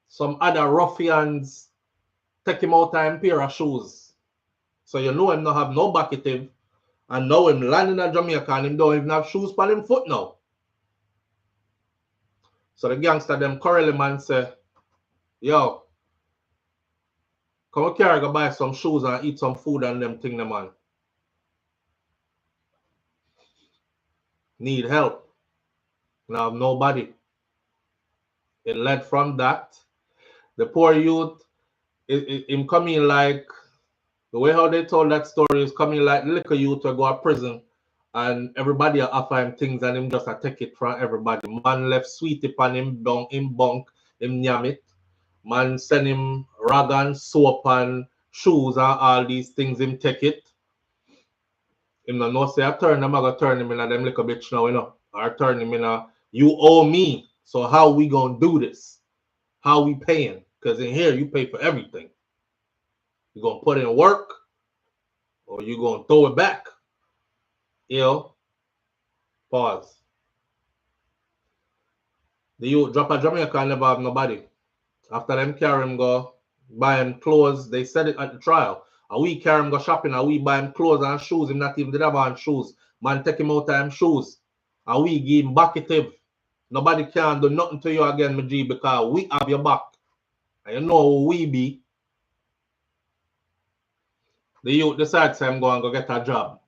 some other ruffians take him out of him pair of shoes. So you know him not have no bucketive, and now him landing in Jamaica and him don't even have shoes on him foot now. So the gangster them correl him and say, yo, come here, go buy some shoes and eat some food and them thing them man. Need help. Now nobody. It led from that. The poor youth, him coming like, the way how they told that story is coming like liquor youth to go to prison and everybody offer him things and him just take it from everybody. Man left sweetie pan him down, him bunk, him yam it. Man send him rag and soap and shoes and all these things, him take it. Him no say I turn him, I go turn him in a them little bitch now, you know. Or turn him in a you owe me. So how we gonna do this? How we paying? Because in here you pay for everything. You gonna put in work or you gonna throw it back? You know? Pause. The youth drop a Jamaica and never have nobody. After them carry him go buy him clothes, they said it at the trial. And we carry him go shopping and we buy him clothes and shoes. Him not even did have on shoes. Man take him out of him shoes. And we give him bucketive. Nobody can do nothing to you again, my G, because we have your back. And you know who we be. The youth decides him go and go get a job.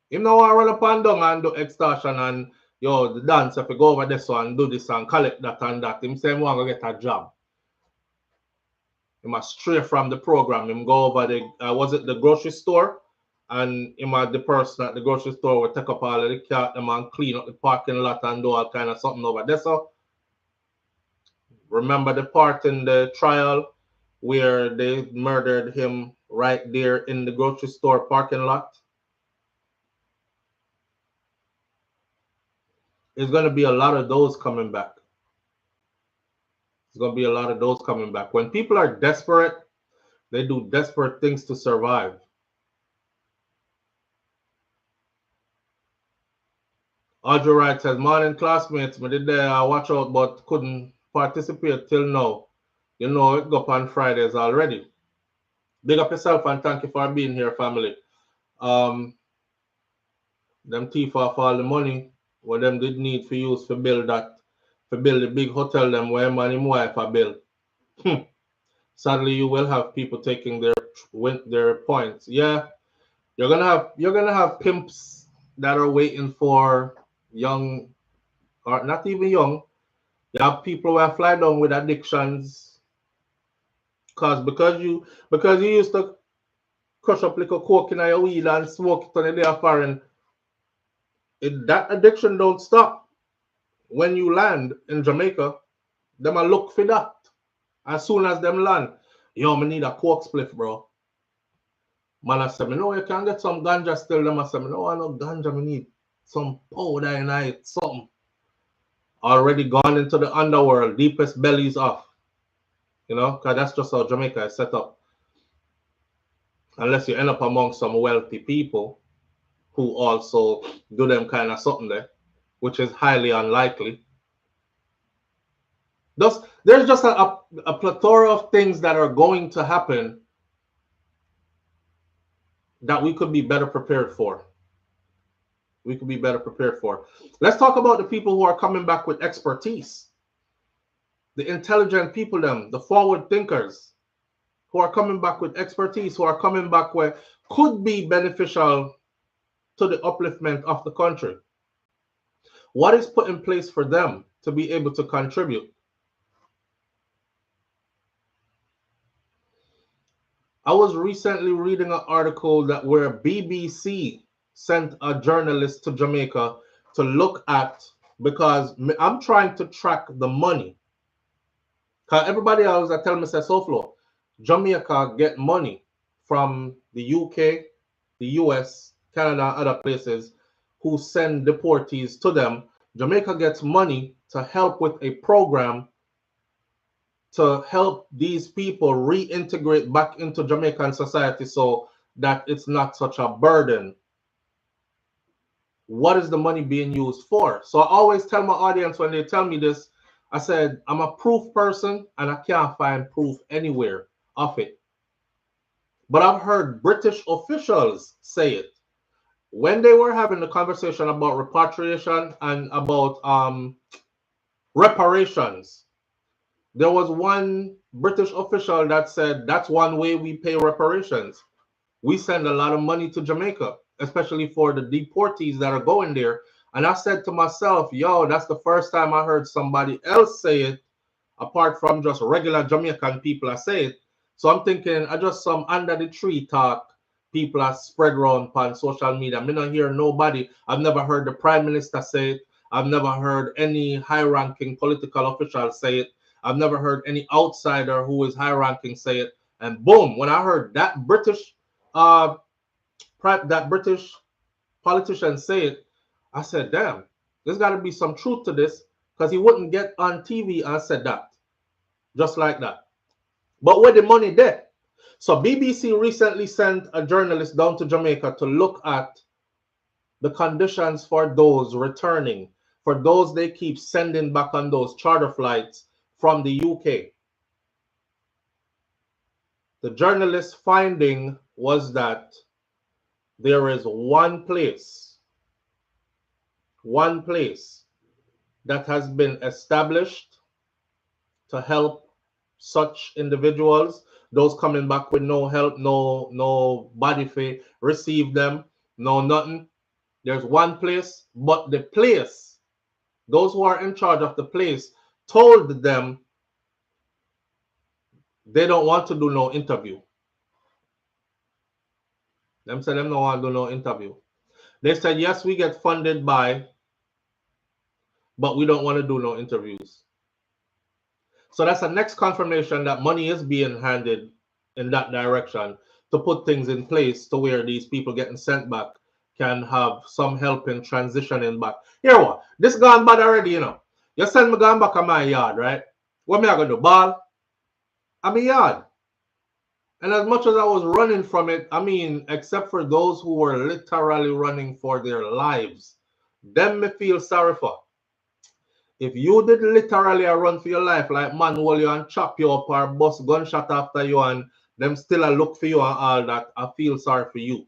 Him now want to run up and down and do extortion and yo, the dance, if you go over this one and do this and collect that and that. Him say him want to get a job. Him a stray from the program. Him go over the was it the grocery store? And him had the person at the grocery store will take up all of the cart them and clean up the parking lot and do all kind of something over there. So remember the part in the trial where they murdered him right there in the grocery store parking lot? There's going to be a lot of those coming back. There's going to be a lot of those coming back. When people are desperate, they do desperate things to survive. Audrey Wright says, morning classmates, I did watch out but couldn't participate till now. You know, it go up on Fridays already. Big up yourself and thank you for being here, family. Them thief off all the money what them did need for use for build the big hotel them where man and wife are built. Sadly, you will have people taking their points. Yeah, you're gonna have pimps that are waiting for young, or not even young. You have people who are fly down with addictions, because you used to crush up little coke in your weed and smoke it on the day of foreign. That addiction don't stop. When you land in Jamaica, them a look for that. As soon as them land, yo, me need a coke spliff, bro. Man, I said, no, you can get some ganja still. Them I said, no, I no ganja, me need some powder in it, something. already gone into the underworld, deepest bellies off. You know, because that's just how Jamaica is set up. Unless you end up among some wealthy people who also do them kind of something there, which is highly unlikely. There's just a plethora of things that are going to happen that we could be better prepared for. We could be better prepared for. Let's talk about the people who are coming back with expertise. The intelligent people, the forward thinkers who are coming back with expertise, who are coming back where could be beneficial to the upliftment of the country. What is put in place for them to be able to contribute? I was recently reading an article that where BBC sent a journalist to Jamaica to look at, because I'm trying to track the money. Because everybody else I tell me says SouFLo, Jamaica get money from the UK, the US, Canada, other places who send deportees to them. Jamaica gets money to help with a program to help these people reintegrate back into Jamaican society so that it's not such a burden. What is the money being used for? So I always tell my audience when they tell me this, I said, I'm a proof person and I can't find proof anywhere of it. But I've heard British officials say it. When they were having the conversation about repatriation and about reparations, there was one British official that said that's one way we pay reparations. We send a lot of money to Jamaica, especially for the deportees that are going there. And I said to myself, yo, that's the first time I heard somebody else say it, apart from just regular Jamaican people I say it. So I'm thinking, I just some under the tree talk people are spread around on social media. I don't hear nobody. I've never heard the Prime Minister say it. I've never heard any high-ranking political official say it. I've never heard any outsider who is high-ranking say it. And boom, when I heard that British politician say it, I said, damn, there's got to be some truth to this, because he wouldn't get on TV and said that, just like that. But where the money there? So BBC recently sent a journalist down to Jamaica to look at the conditions for those returning, for those they keep sending back on those charter flights from the UK. The journalist's finding was that there is one place that has been established to help such individuals, those coming back with no help, no body fee, receive them, no nothing. There's one place, but the place, those who are in charge of the place told them they don't want to do no interview. Them said them don't want to do no interview. They said, yes, we get funded by, but we don't want to do no interviews. So that's the next confirmation that money is being handed in that direction to put things in place to where these people getting sent back can have some help in transitioning back. Here what? This gone bad already, you know. You send me gone back on my yard, right? What me I gonna do? Ball? I'm a yard. And as much as I was running from it, I mean, except for those who were literally running for their lives, them me feel sorry for. If you did literally a run for your life, like man hold you and chop you up or bust gunshot after you and them still a look for you and all that, I feel sorry for you.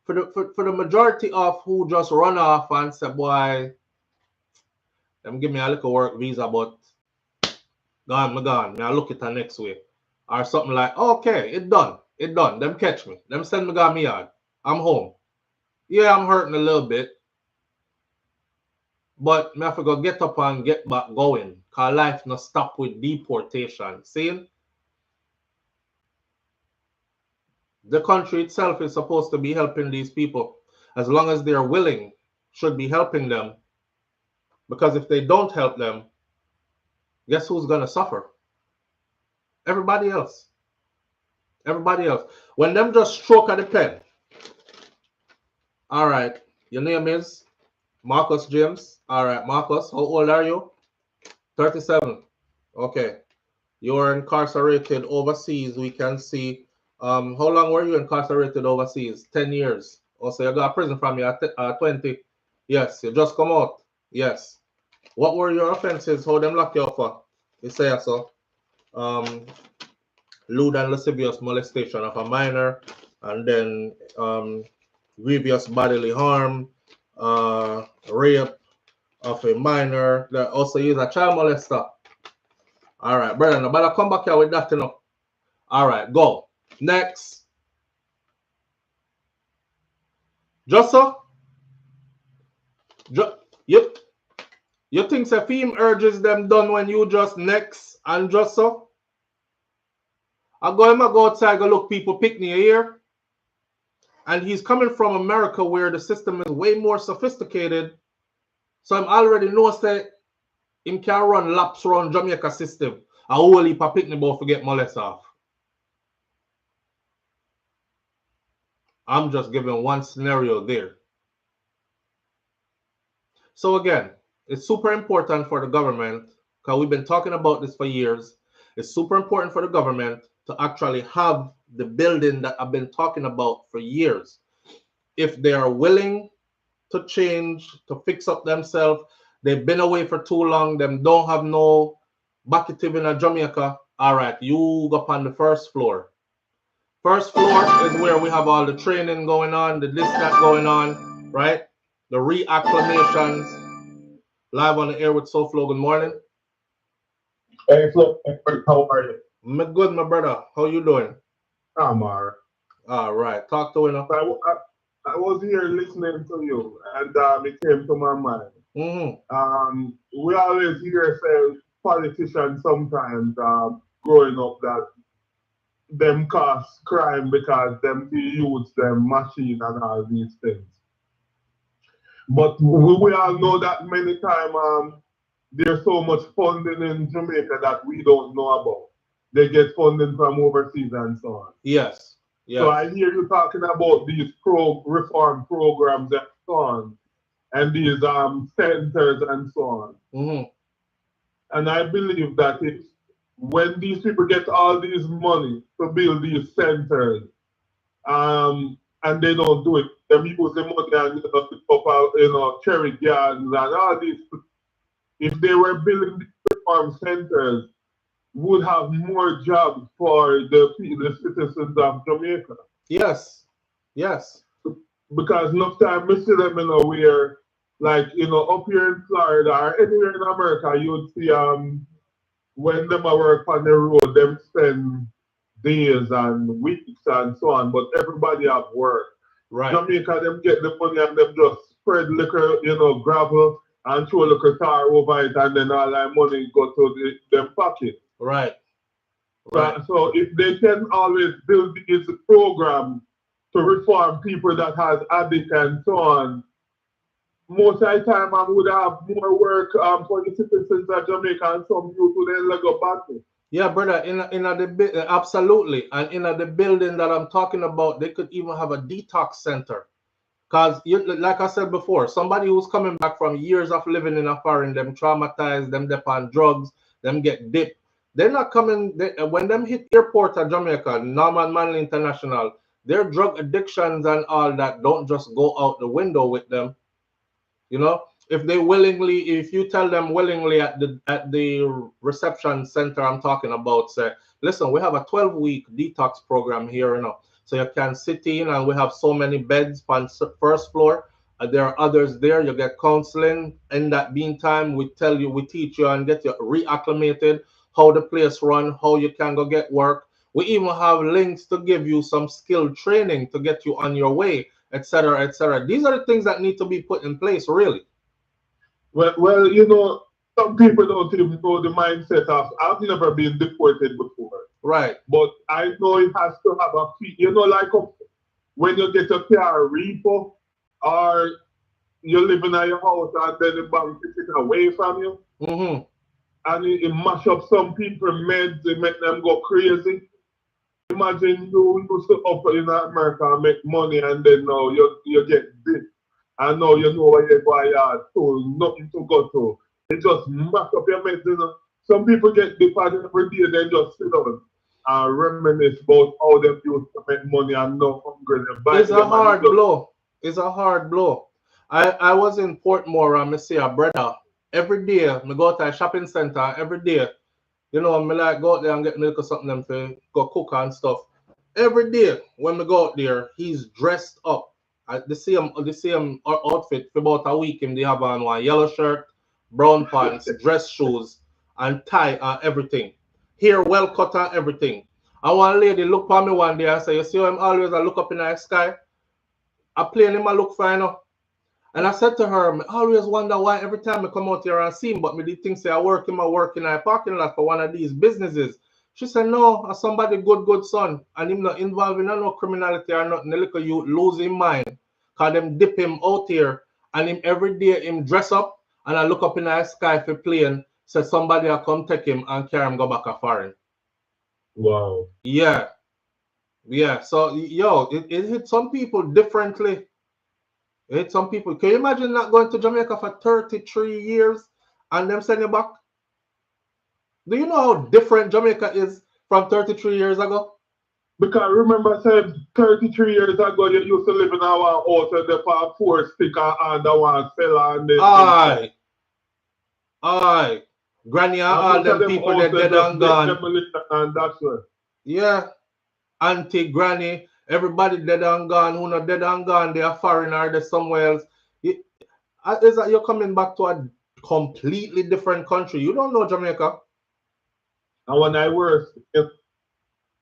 For the majority of who just run off and say, boy, them give me a little work visa, but gone, me I look at the next way. Or something like, okay, it done. Them catch me. Them send me got me yard. I'm home. Yeah, I'm hurting a little bit. But me have to go get up and get back going. Cause life no stop with deportation. See? The country itself is supposed to be helping these people. As long as they're willing, should be helping them. Because if they don't help them, guess who's gonna suffer? Everybody else. Everybody else. When them just stroke at the pen. All right, your name is Marcus James. All right, Marcus, how old are you? 37. Okay. You were incarcerated overseas. We can see. How long were you incarcerated overseas? 10 years. Also, you got prison from you at 20. Yes, you just come out. Yes. What were your offenses? How them lock you up for? You say so. Lewd and lascivious molestation of a minor, and then grievous bodily harm, rape of a minor. That also use a child molester. All right, brother, no better come back here with that, you know. All right, go. Next. Just so? You, you think the theme urges them done when you just next and just so? I go outside, go look people picnic here. And he's coming from America where the system is way more sophisticated. So I'm already know that him can run laps around Jamaica system. A whole heap of picnic about to get molest off. I'm just giving one scenario there. So again, it's super important for the government, because we've been talking about this for years. It's super important for the government to actually have the building that I've been talking about for years. If they are willing to change, to fix up themselves, they've been away for too long, them don't have no bucketive in Jamaica. All right, you go up on the first floor. First floor is where we have all the training going on, the this, that going on, right? The reacclimations. Live on the air with SouFLo. Good morning. Hey, Flo, how are you? I'm good, my brother. How you doing? I'm alright. All right. Talk to him. I was here listening to you, and it came to my mind. We always hear say politicians sometimes growing up that them cause crime because them use them machine and all these things. But we all know that many times there's so much funding in Jamaica that we don't know about. They get funding from overseas and so on. Yes. Yes. So I hear you talking about these reform programs and so on, and these centers and so on. And I believe that when these people get all these money to build these centers, and they don't do it, them use the money and cherry gardens and all these. If they were building these reform centers, would have more jobs for the citizens of Jamaica. Yes. Yes. Because enough time we see them where, like, up here in Florida or anywhere in America, you would see when them work on the road, them spend days and weeks and so on, but everybody have work. Right. Jamaica, them get the money and them just spread liquor, gravel and throw liquor tar over it, and then all that money go to them pocket. Right. Right. So if they can always build these programs to reform people that has addict and so on, most of the time I would have more work for the citizens of Jamaica and some youth who then let go back to. Yeah, brother, absolutely. And in the building that I'm talking about, they could even have a detox center. Because, like I said before, somebody who's coming back from years of living in a foreign, them traumatized, them dip on drugs, them get dipped. They're not coming, when them hit airport at Jamaica, Norman Manley International, their drug addictions and all that don't just go out the window with them. If they willingly, if you tell them willingly at the reception center I'm talking about, say, listen, we have a 12-week detox program here, so you can sit in, and we have so many beds on first floor. There are others there. You get counseling. In that meantime, we teach you and get you reacclimated, how the place run, how you can go get work. We even have links to give you some skill training to get you on your way, etc., etc. These are the things that need to be put in place, really. Well, some people don't even know the mindset of, I've never been deported before. Right. But I know it has to have a fee. Like when you get a car repo, or you're living at your house and then the bank is taken away from you. And it mash up some people meds, it make them go crazy. Imagine you used to up in America and make money, and then now you get this. and now you know where you go yard, so nothing to go to. It just mash up your meds, you know. Some people get departed every day, they just sit down and reminisce about how they used to make money and no hungry. It's a hard blow. It's a hard blow. I was in Portmore and I see a brother every day. I go to a shopping center every day. You know, I like go out there and get milk or something them to go cook and stuff. Every day when we go out there, he's dressed up. The same outfit for about a week. Him they have on one yellow shirt, brown pants, dress shoes, and tie and everything. Hair well cut and everything. And one lady look for me one day and say, you see how him always I look up in the sky? I plane him I look fine up. And I said to her, I always wonder why every time I come out here and see him, but me did think say I work in a parking lot for one of these businesses. She said, no, somebody good son. And him not involved in no criminality or nothing. The little you lose his mind. Cause them dip him out here and him every day him dress up and I look up in the sky for plane, said somebody will come take him and carry him go back a foreign. Wow. Yeah. Yeah. So yo, it hit some people differently. It hit some people. Can you imagine not going to Jamaica for 33 years and them send you back? Do you know how different Jamaica is from 33 years ago? Because remember, I said 33 years ago, you used to live in our house and the part 4 sticker and the one fella and Aye. Granny and all them people that dead and gone. And that's right. Yeah. Auntie, granny, everybody dead and gone. Who not dead and gone, they are foreign or they're somewhere else. Is that you're coming back to a completely different country? You don't know Jamaica. And when I work,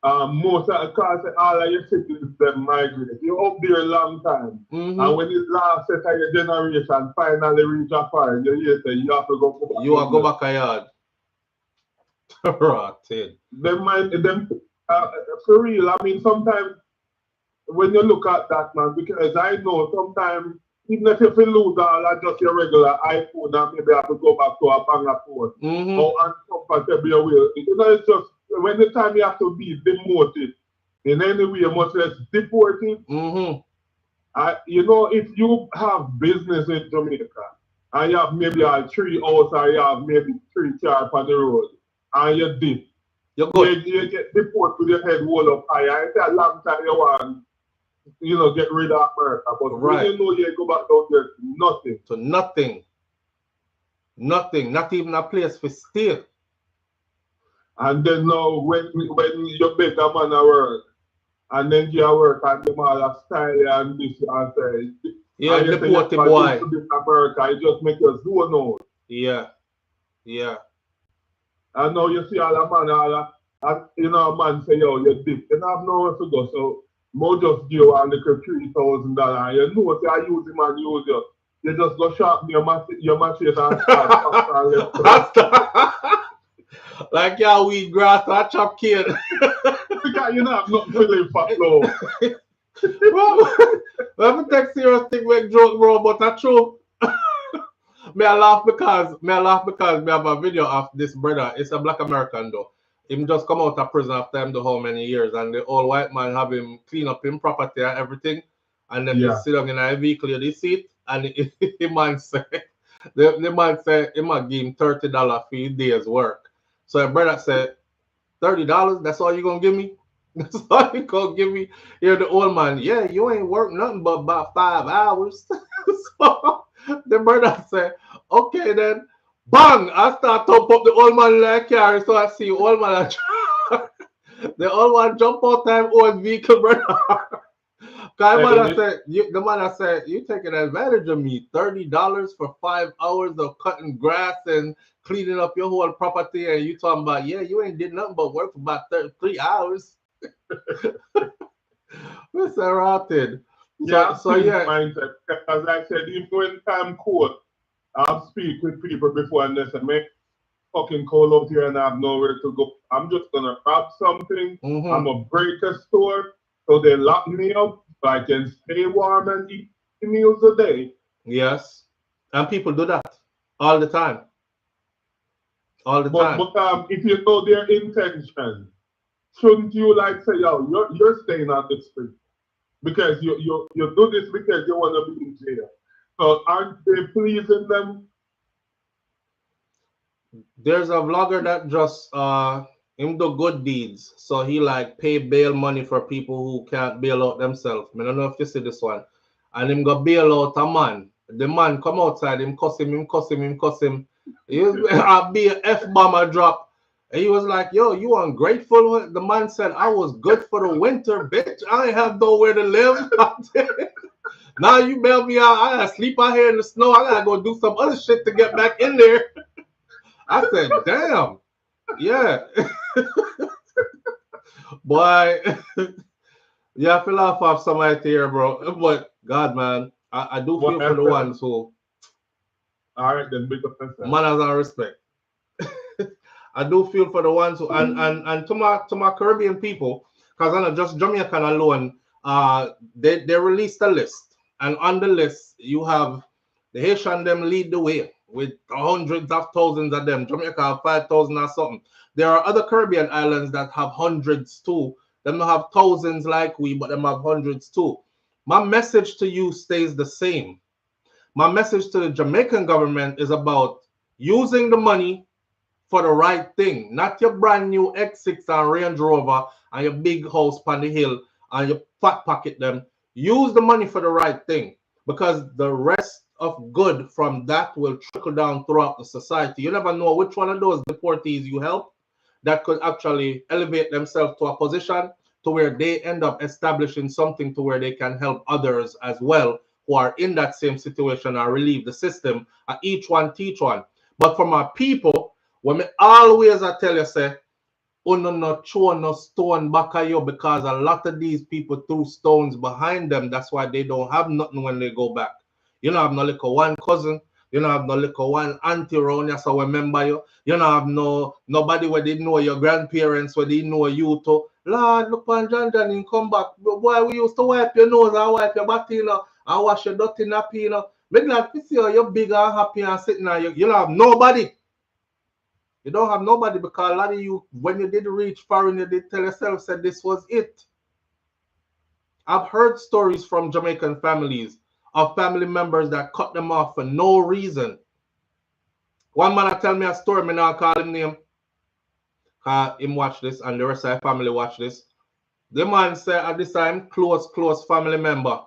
most of the cars, all of your citizens them migrate. You're up there a long time. And when this last set of your generation finally reach a foreign, you say you have to go back. You have to go back a yard. Rotted. For real, I mean, sometimes when you look at that, man, because I know sometimes, even if you lose all just your regular iPhone and maybe have to go back to a banger phone or uncomfortable you will. You know, it's just when the time you have to be demoted in any way, much less deported. You know, if you have business in Jamaica and you have maybe a 3 house or you have maybe 3 cars on the road and you dip, you get deported with your head rolled up high. I say a long time you want, you know, get rid of America. But when you know you go back down there to nothing. To nothing. Nothing. Not even a place for stay. And then now when you beg a man to work, and then you work and them all a style and this and say, yeah, deported boy. America, it just make us zone out. Yeah. Yeah. And now you see all the man, you know, a man say, yo, you dip. You don't have nowhere to go. So, more just give a little $3,000. You know what you use him and use you. You just go sharpen your machete and start. Like your weed grass or chop kid. Because you don't have nothing to live for, no. Let me take serious thing make joke, bro, but that's true. Me I laugh because me have a video of this brother. It's a black American though. Him just come out of prison after him do how many years, and the old white man have him clean up him property and everything, and then they sit down in a vehicle in the seat, and the man say, he might give him $30 for his day's work. So the brother said, $30? That's all you gonna give me? That's all you gonna give me? Here the old man, yeah, you ain't work nothing but about 5 hours. So the brother said, okay then. Bang! I start to pump up the old man like car, so I see old man. The old man jump out time old vehicle, brother. The man said, you taking advantage of me. $30 for 5 hours of cutting grass and cleaning up your whole property, and you talking about, yeah, you ain't did nothing but work for about 3 hours. Mr. Rotted. Yeah, so yeah. Mindset. As I said, even when time cold, I'll speak with people before and they say, man, fucking cold out here and I have nowhere to go. I'm just gonna grab something. I'm gonna break a store so they lock me up so I can stay warm and eat 3 meals a day. Yes. And people do that all the time. All the time. But if you know their intention, shouldn't you like say, yo, you're staying on the street? Because you do this because you want to be in jail. So aren't they pleasing them? There's a vlogger that just him do good deeds. So he like pay bail money for people who can't bail out themselves. I don't know if you see this one. And him go bail out a man. The man come outside, him cuss him, him cuss him, him cuss him. He was be a F-bomber drop. And he was like, yo, you ungrateful. The man said, I was good for the winter, bitch. I ain't have nowhere to live. Now you bail me out. I gotta sleep out here in the snow. I gotta go do some other shit to get back in there. I said, damn. Yeah. Boy. Yeah, I feel off of somebody here, bro. But God, man, I do feel for the ones who. All right, then big up yourself. Manners and respect. I do feel for the ones who and to my Caribbean people, because I know just Jamaican alone, they released a list, and on the list you have the Haitian them lead the way with hundreds of thousands of them. Jamaica have 5,000 or something. There are other Caribbean islands that have hundreds too. They don't have thousands like we, but them have hundreds too. My message to you stays the same. My message to the Jamaican government is about using the money for the right thing, not your brand new X6 and Range Rover and your big house on the hill and your fat pocket them. Use the money for the right thing, because the rest of good from that will trickle down throughout the society. You never know which one of those deportees you help that could actually elevate themselves to a position to where they end up establishing something to where they can help others as well who are in that same situation and relieve the system, and each one teach one. But for my people, when me always I tell you, say, uno no throw no stone back at you, because a lot of these people threw stones behind them. That's why they don't have nothing when they go back. You don't have no little one cousin. You don't have no little one auntie around you, so remember you. You don't have nobody where they know your grandparents, where they know you too. Lord, look on John and come back. Boy, we used to wipe your nose and wipe your body, you know, and wash your dirty nappy, you know. Make glad to see you're big and happy and sitting there. You don't have nobody. You don't have nobody, because a lot of you, when you did reach foreign, you did tell yourself, said this was it. I've heard stories from Jamaican families of family members that cut them off for no reason. One man tell me a story, me now call him name. Him watch this and the rest of the family watch this. The man said at this time, close family member.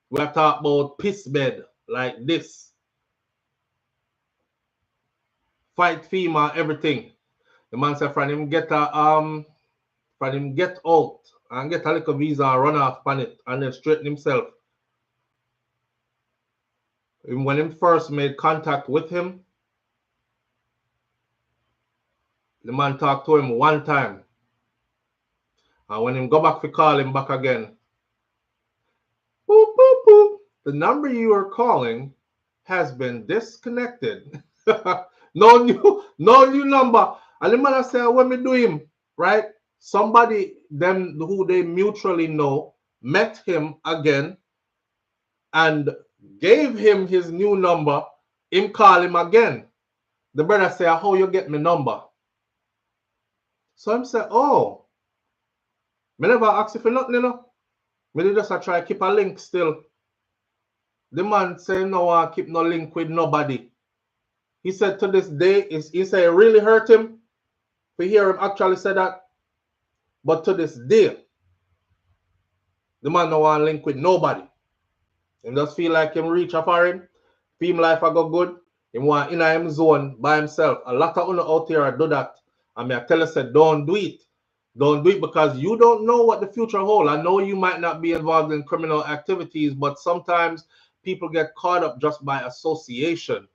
We are talking about piss bed like this. Fight FEMA, everything. The man said from him get out and get a little visa and run off on it and then straighten himself. When him first made contact with him, the man talked to him one time. And when him go back to call him back again, boop, boop, boop, the number you are calling has been disconnected. no new number. And the man said, what me do him? Right? Somebody, them who they mutually know, met him again and gave him his new number. Him call him again. The brother say, how you get my number? So him say, oh, me never ask you for nothing, you know. Me just try keep a link still. The man say, no, I keep no link with nobody. He said to this day, he said it really hurt him to hear him actually say that. But to this day, the man no want link with nobody. He just feel like him reach up for him. Him life I go good. He want in him zone by himself. A lot of people out here do that. I mean, I tell you, said, don't do it. Don't do it, because you don't know what the future holds. I know you might not be involved in criminal activities, but sometimes people get caught up just by association.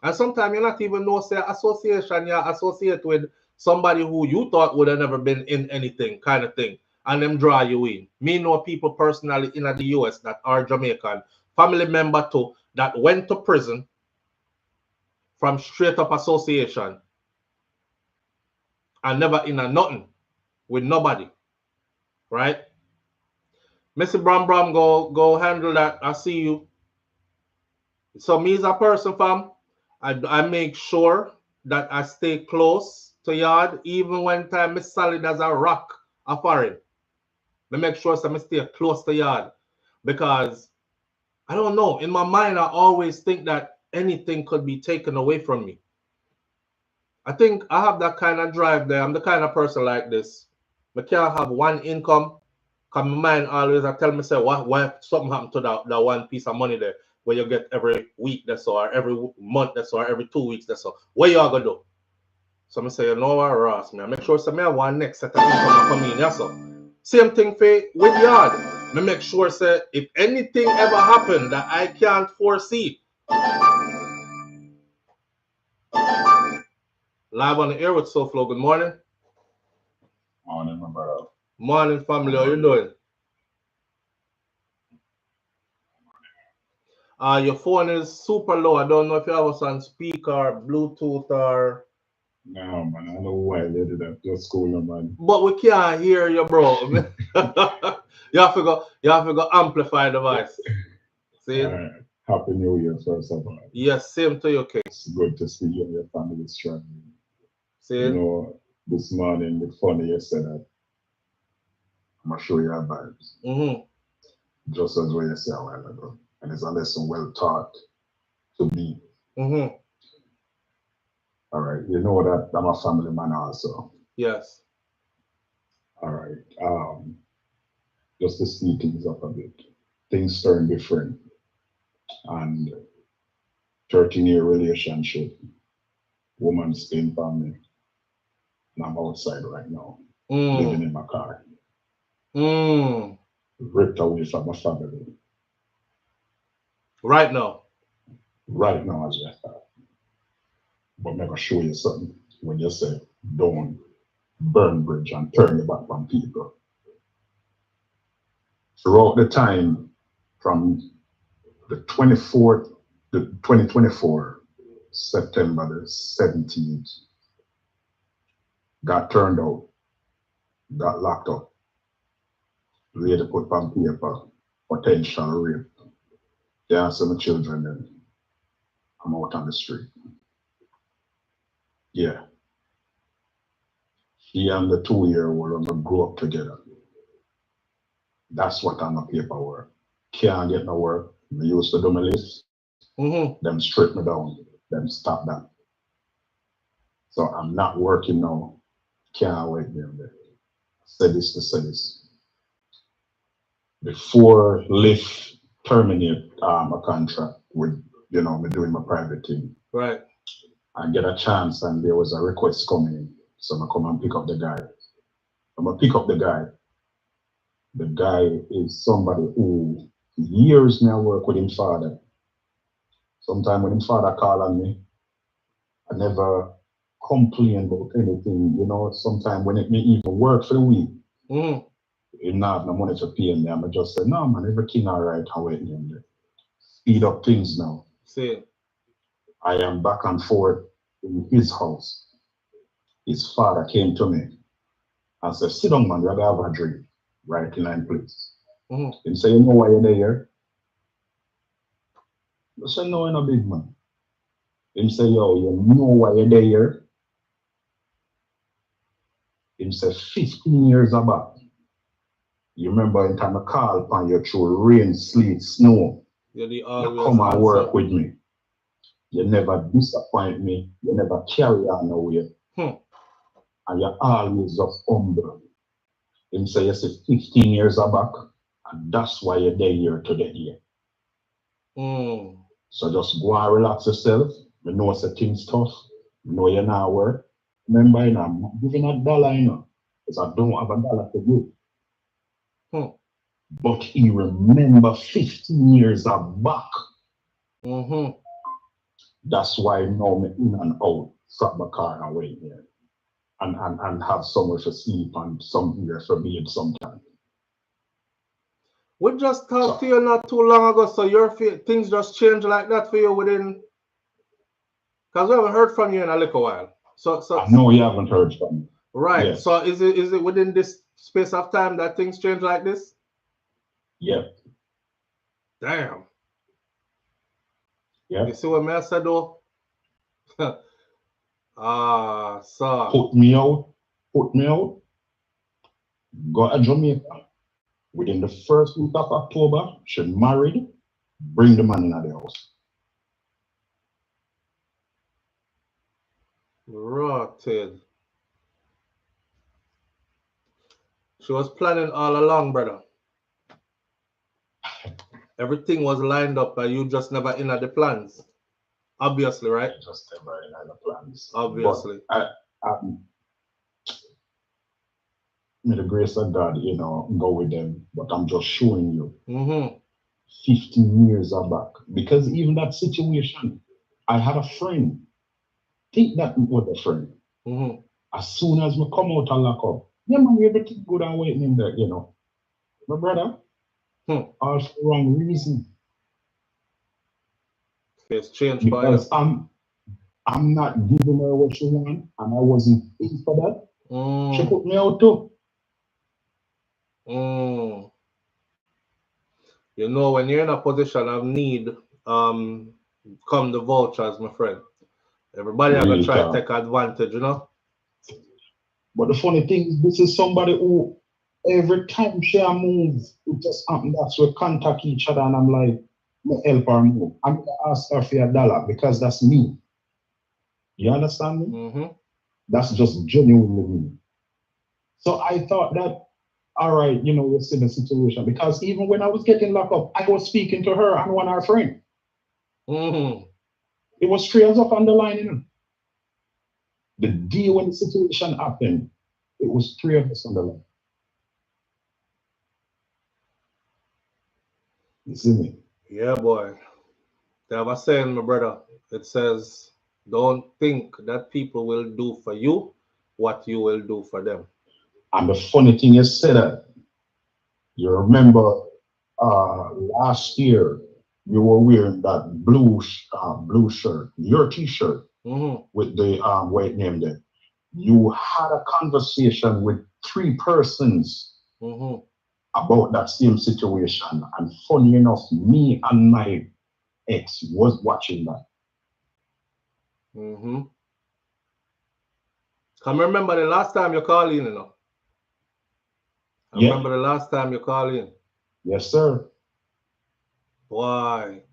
And sometimes you not even know, say, association, you associate with somebody who you thought would have never been in anything, kind of thing, and them draw you in. Me know people personally in the US that are Jamaican, family member too, that went to prison from straight up association and never in a nothing with nobody, right? Mr. Bram go handle that. I see you. So me as a person, fam, I make sure that I stay close to yard, even when time is solid as a rock, a foreign. I make sure that I stay close to yard, because I don't know. In my mind, I always think that anything could be taken away from me. I think I have that kind of drive there. I'm the kind of person like this. I can't have one income. Cause my mind always I tell myself what if something happened to that one piece of money there where you get every week that's all, or every month that's all, or every 2 weeks that's all. What y'all gonna do? So I say, you know what, Ross, man. I make sure say I want next set of income come in, yeah, so. Same thing for with yard. I make sure say if anything ever happen that I can't foresee. Live on the air with SouFLo. Good morning. Morning, my brother. Morning, family. How you doing? Your phone is super low. I don't know if you have us on speaker, Bluetooth, or. No, man. I don't know why they did that. Just cool, man. But we can't hear you, bro. you have to go amplify the voice. See? Happy New Year, first of all. Yes, same to you, King. It's good to see you and your family strong. See? You know, this morning, it's funny you said that. I'm going to show you our vibes. Mm-hmm. Just as what you said a while ago. And it's a lesson well taught to me. Mm-hmm. All right. You know that I'm a family man also. Yes. All right. Just to speed things up a bit. Things turn different. And 13-year relationship. Woman staying for me. And I'm outside right now. Living in my car. Ripped away from my family. Right now. Right now, as I thought. But I'm going to show you something when you say, don't burn bridge and turn your back on people. Throughout the time from the 24th, the 2024, September the 17th, got turned out, got locked up. Later put on paper, potential rape. They answer my children then. I'm out on the street. Yeah. She and the 2-year-old are gonna grow up together. That's what I'm a paperwork. Can't get no work. I used to do my list. Them strip me down. Them stop that. So I'm not working now. Can't wait there. Say this to say this. Before Lyft terminate a contract with, you know, me doing my private thing. Right. I get a chance and there was a request coming in. So I'm gonna come and pick up the guy. I'm gonna pick up the guy. The guy is somebody who years now work with his father. Sometimes when his father call on me, I never complain about anything, you know. Sometimes when it may even work for the week, he not have no money to pay me. I'm just say, no man, everything all right, how it speed up things now. See. I am back and forth in his house. His father came to me and said, sit down man, we're gonna have a drink. Right in line, please. He say, you know why you're there? I said, no, you're not big man. He say, yo, you know why you're there? He said, 15 years back. You remember in time I call upon you through rain, sleet, snow. You come and work with me. You never disappoint me. You never carry on nowhere. And you're always just humble. Him say, you say 15 years back, and that's why you're there here today. So just go and relax yourself. You know say things tough. You know you're not work. Remember, you know, I'm not giving $1, you know, because I don't have $1 to give. But he remember 15 years back. That's why now I'm in and out from my car and wait here. And have somewhere to sleep and somewhere for being sometime. We just talked to you not too long ago, so your things just changed like that for you within, because we haven't heard from you in a little while. So I know you haven't heard from me. Right. Yes. So is it within this space of time that things change like this? Yeah. Damn. Yeah. You see what I said though? So Put me out. Go to Jamaica. Within the first week of October, she married. bring the man in the house. Rotted. She was planning all along, brother. Everything was lined up, and you just never in at the plans. Obviously, right? Just never in the plans. Obviously. But may the grace of God, you know, go with them. But I'm just showing you 15 years back. Because even that situation, I had a friend. Think that was a friend. As soon as we come out and lock up, yeah, man, everything good and waiting in there, you know. My brother, all for the wrong reason. It's changed because I'm not giving her what she want, and I wasn't paying for that. She put me out too. You know, when you're in a position of need, come the vultures, my friend. Everybody are gonna try to take advantage, you know. But the funny thing is, this is somebody who every time she moves, it just happens that we contact each other, and I'm like, help her move. I'm gonna ask her for $1 because that's me. You understand me? That's just genuinely me. So I thought that, all right, you know, we'll see the situation. Because even when I was getting locked up, I was speaking to her and one of her friends. It was 3 of us on the line, you know. The day when the situation happened, it was 3 of us on the line. You see me? Yeah, boy. They have a saying, my brother. It says, don't think that people will do for you what you will do for them. And the funny thing is, said that you remember last year you were wearing that blue shirt, your T-shirt with the white name there. You had a conversation with 3 persons about that same situation, and funny enough, me and my ex was watching that. Can remember the last time you called in, you know? I remember the last time you called in. Yes, sir. Why?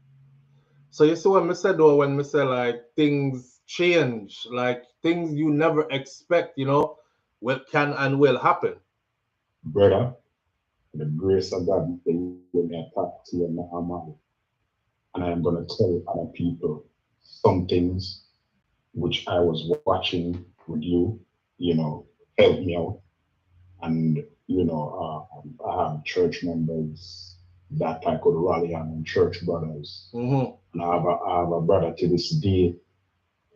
So you see when me say though, when me say like things change, like things you never expect, you know, what can and will happen. Brother, the grace of God, when I talk to you now, and I am going to tell other people some things which I was watching with you, you know, help me out. And, you know, I have church members that I could rally on, and church brothers. And I have a brother to this day,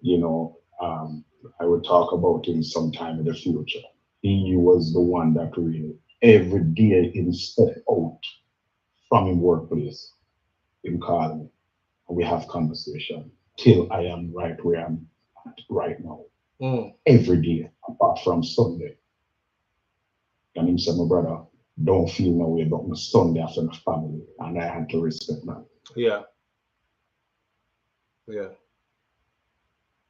you know, I would talk about him sometime in the future. He was the one that really, every day he step out from his workplace, him call me, and we have conversation till I am right where I'm at right now. Every day, apart from Sunday. And him said, my brother, don't feel no way about my Sunday after my family, and I had to respect that. Yeah.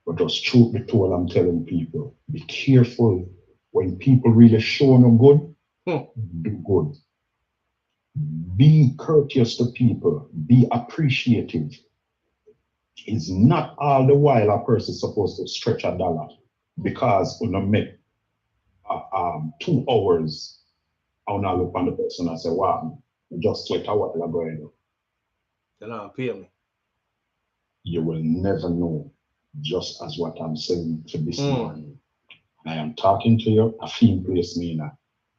But just truth be told, I'm telling people, be careful when people really show no good, do good. Be courteous to people, be appreciative. It's not all the while a person is supposed to stretch $1 because when I make 2 hours, I will not look on the person and say, wow, just sweat a while ago. They're not paying me. You will never know, just as what I'm saying to this morning. I am talking to you, I feel place me in a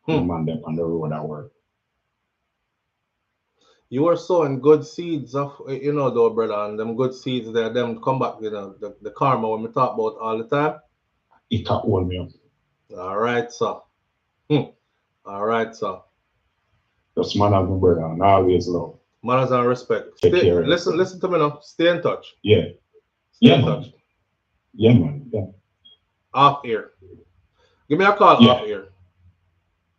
man there on the road at work. You were sowing good seeds of, you know, though, brother, and them good seeds there, them come back, you know, the karma when we talk about all the time. It can hold me up. All right, sir. All right, sir. Just man of my brother, and always love. Manners and respect. Listen to me now. Stay in touch. Yeah. Stay in touch. Yeah, man. Yeah. Off air. Give me a call off air.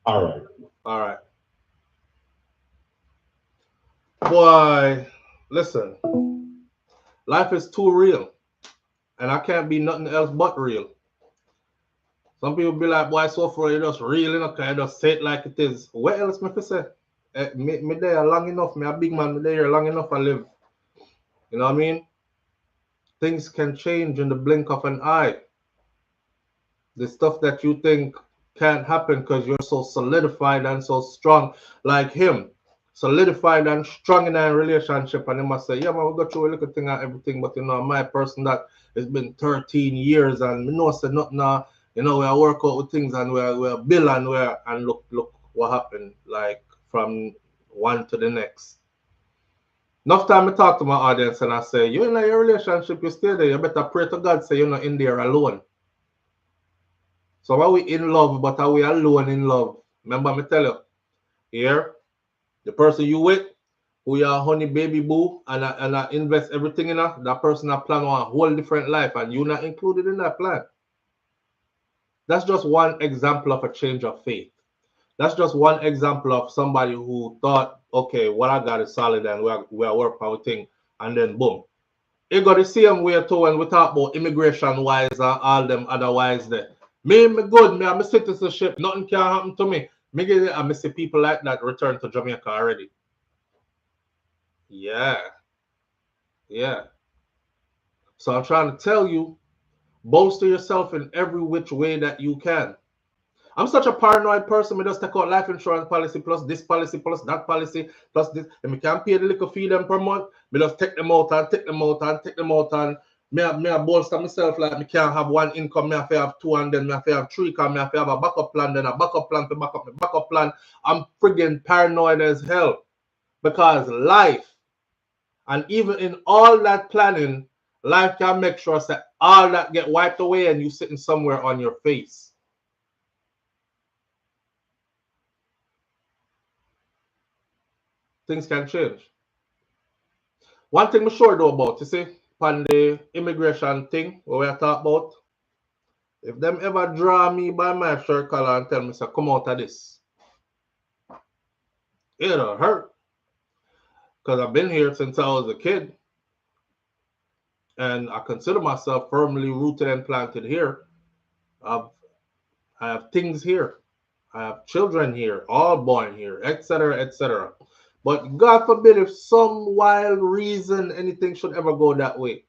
All right. All right. Boy, listen. Life is too real. And I can't be nothing else but real. Some people be like, boy, so far you just real, you know, can I just say it like it is. What else me to say? Me there long enough, me a big man, me there long enough I live. You know what I mean? Things can change in the blink of an eye. The stuff that you think can't happen because you're so solidified and so strong, like him, solidified and strong in a relationship, and he must say, yeah, man, we go through a little thing and everything, but you know, my person that it's been 13 years and me know say nothing now, you know, we work out with things and we're bill and look what happened, like from one to the next. Enough time I talk to my audience and I say, you're in a relationship, you stay there, you better pray to God, say you're not in there alone. So are we in love, but are we alone in love? Remember me tell you, here, the person you with, who your honey baby boo, and I invest everything in her, that person I plan on a whole different life, and you're not included in that plan. That's just one example of a change of faith. That's just one example of somebody who thought, okay, what I got is solid and we are work our thing, and then boom. It got the same way too when we talk about immigration wise and all them otherwise there. Me good, me have my citizenship, nothing can happen to me. Me get it, and me see people like that return to Jamaica already. Yeah. Yeah. So I'm trying to tell you, bolster yourself in every which way that you can. I'm such a paranoid person. Me just take out life insurance policy plus this policy plus that policy plus this. And me can't pay the little fee them per month. Me just take them out and take them out and take them out and me a bolster myself like me can't have one income. Me have to have two and then me have to have three because me have to have a backup plan, then a backup plan to back up my backup plan. I'm friggin' paranoid as hell because life, and even in all that planning, life can make sure that all that get wiped away and you sitting somewhere on your face. Things can change. One thing I'm sure though about, you see, on the immigration thing what we are talking about, if them ever draw me by my shirt collar and tell me, say, come out of this, it'll hurt. Because I've been here since I was a kid. And I consider myself firmly rooted and planted here. I have things here. I have children here, all born here, etc., etc. But God forbid if some wild reason anything should ever go that way.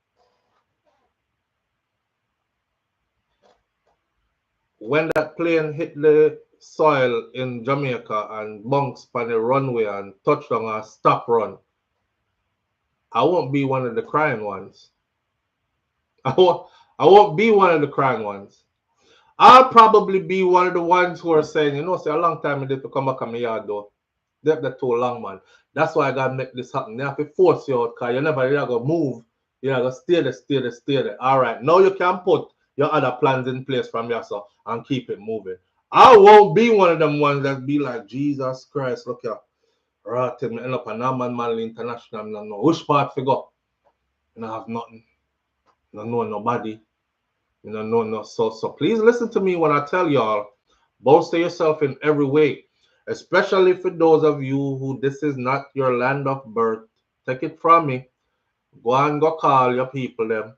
When that plane hit the soil in Jamaica and bunks on the runway and touched on a stop run, I won't be one of the crying ones. I won't be one of the crying ones. I'll probably be one of the ones who are saying, you know, say a long time I did to come back on my yard though. That's too long, man. That's why I gotta make this happen. They have to force you out because you're never gonna move. You're gonna stay there. All right. Now you can put your other plans in place from yourself and keep it moving. I won't be one of them ones that be like, Jesus Christ, look here. Right, me end up a Norman Manley International. No, no. Which part figure? I have nothing. No, know nobody. No. So please listen to me when I tell y'all, bolster yourself in every way. Especially for those of you who this is not your land of birth. Take it from me. Go and go call your people them.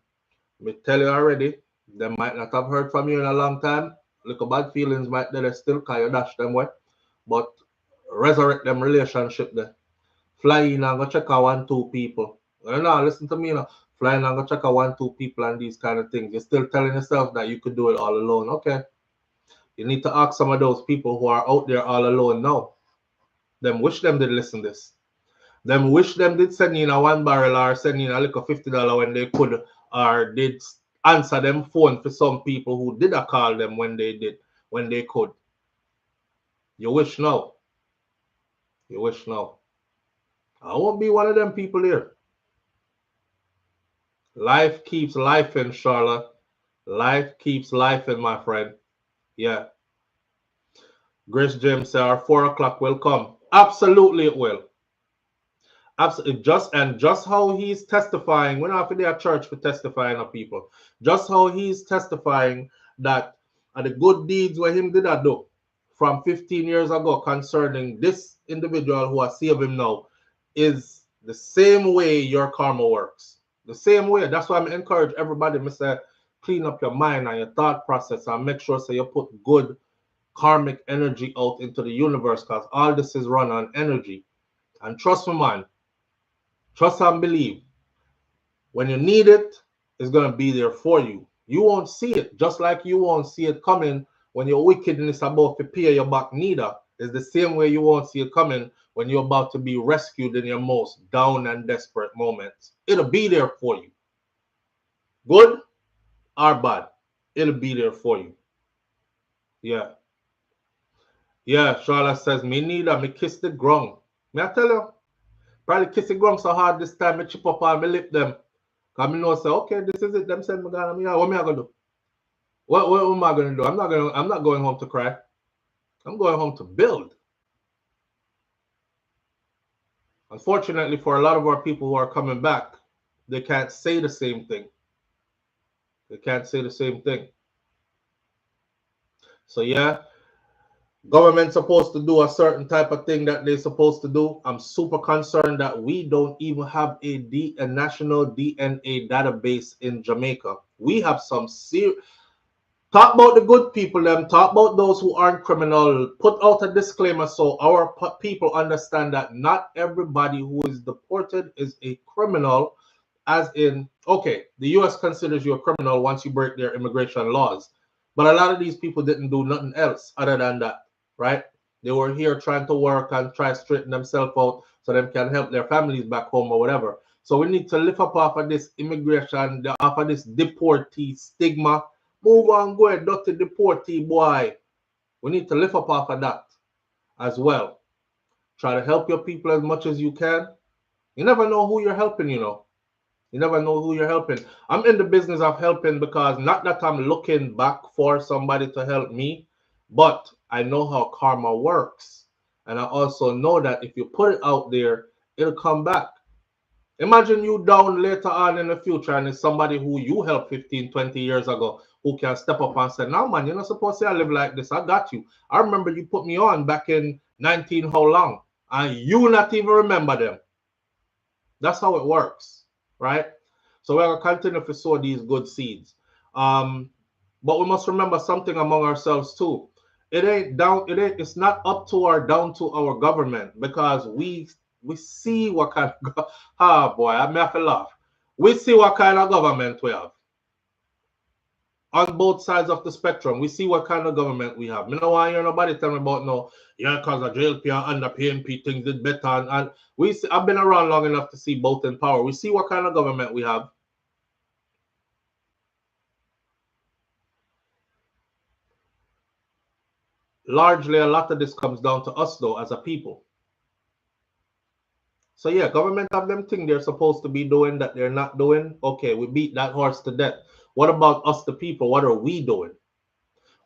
Me tell you already, they might not have heard from you in a long time. Little bad feelings might they still call you dash them way. But resurrect them relationship there. Fly in and go check out 1-2 people. No, listen to me now. Fly in and go check out 1-2 people and these kind of things. You're still telling yourself that you could do it all alone. Okay. You need to ask some of those people who are out there all alone now. Them wish them did listen this. Them wish them did send in a 1 barrel or send in a little $50 when they could, or did answer them phone for some people who did a call them when they could. You wish now. You wish now. I won't be one of them people here. Life keeps life in, Charlotte. Life keeps life in, my friend. Yeah. Grace James said our 4 o'clock will come. Absolutely it will. Absolutely. Just how he's testifying, we're not for their church for testifying of people. Just how he's testifying that the good deeds where him did do from 15 years ago concerning this individual who has saved him now is the same way your karma works. The same way. That's why I encourage everybody, Mr. Clean up your mind and your thought process and make sure so you put good karmic energy out into the universe, because all this is run on energy. And trust me, man, trust and believe, when you need it, it's going to be there for you. You won't see it, just like you won't see it coming when your wickedness about to pay your back neither. It's the same way you won't see it coming when you're about to be rescued in your most down and desperate moments. It'll be there for you. Good or bad, it'll be there for you. Yeah. Yeah, Charlotte says, me neither, me kiss the ground. May I tell you, probably kiss the ground so hard this time, me chip up on me lip them. Because me know say, okay, this is it. Them send me gonna me. What me I gonna do? What am I gonna do? I'm not going home to cry. I'm going home to build. Unfortunately, for a lot of our people who are coming back, they can't say the same thing. They can't say the same thing. So yeah, government's supposed to do a certain type of thing that they're supposed to do. I'm super concerned that we don't even have a national DNA database in Jamaica. We have some serious. Talk about the good people, them. Talk about those who aren't criminal. Put out a disclaimer so our people understand that not everybody who is deported is a criminal. As in, okay, the U.S. considers you a criminal once you break their immigration laws. But a lot of these people didn't do nothing else other than that, right? They were here trying to work and try to straighten themselves out so they can help their families back home or whatever. So we need to lift up off of this immigration, off of this deportee stigma. Move on, go ahead, dirty deportee boy. We need to lift up off of that as well. Try to help your people as much as you can. You never know who you're helping, you know. You never know who you're helping. I'm in the business of helping because not that I'm looking back for somebody to help me, but I know how karma works. And I also know that if you put it out there, it'll come back. Imagine you down later on in the future and it's somebody who you helped 15, 20 years ago who can step up and say, no, man, you're not supposed to live like this. I got you. I remember you put me on back in 19 how long, and you not even remember them. That's how it works, right? So we're going to continue to sow these good seeds. But we must remember something among ourselves too. It's not up to or down to our government, because we see what kind of boy, I may have to laugh. We see what kind of government we have. On both sides of the spectrum, we see what kind of government we have. You know why nobody tell me about no, yeah, because the JLP and the PNP things did better. And we see, I've been around long enough to see both in power. We see what kind of government we have. Largely, a lot of this comes down to us, though, as a people. So yeah, government have them thing they're supposed to be doing that they're not doing. Okay, we beat that horse to death. What about us, the people? What are we doing?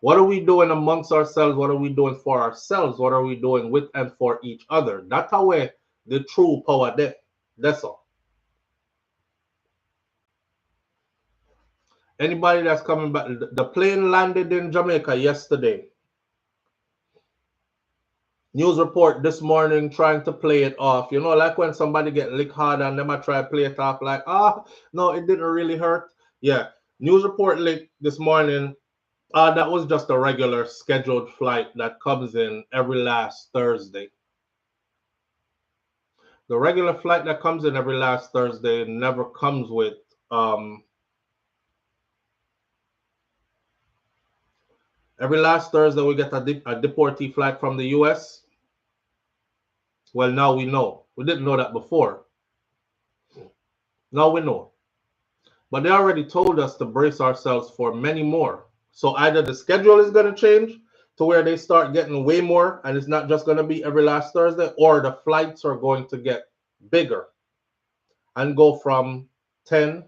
What are we doing amongst ourselves? What are we doing for ourselves? What are we doing with and for each other? That's how the true power there. That's all. Anybody that's coming back, the plane landed in Jamaica yesterday. News report this morning trying to play it off. You know, like when somebody get licked hard and them I try to play it off like, no, it didn't really hurt. Yeah. News report leaked this morning. That was just a regular scheduled flight that comes in every last Thursday. The regular flight that comes in every last Thursday never comes with every last Thursday we get a deportee flight from the US. Well, now we know. We didn't know that before. Now we know. But they already told us to brace ourselves for many more. So either the schedule is going to change to where they start getting way more, and it's not just going to be every last Thursday, or the flights are going to get bigger and go from 10.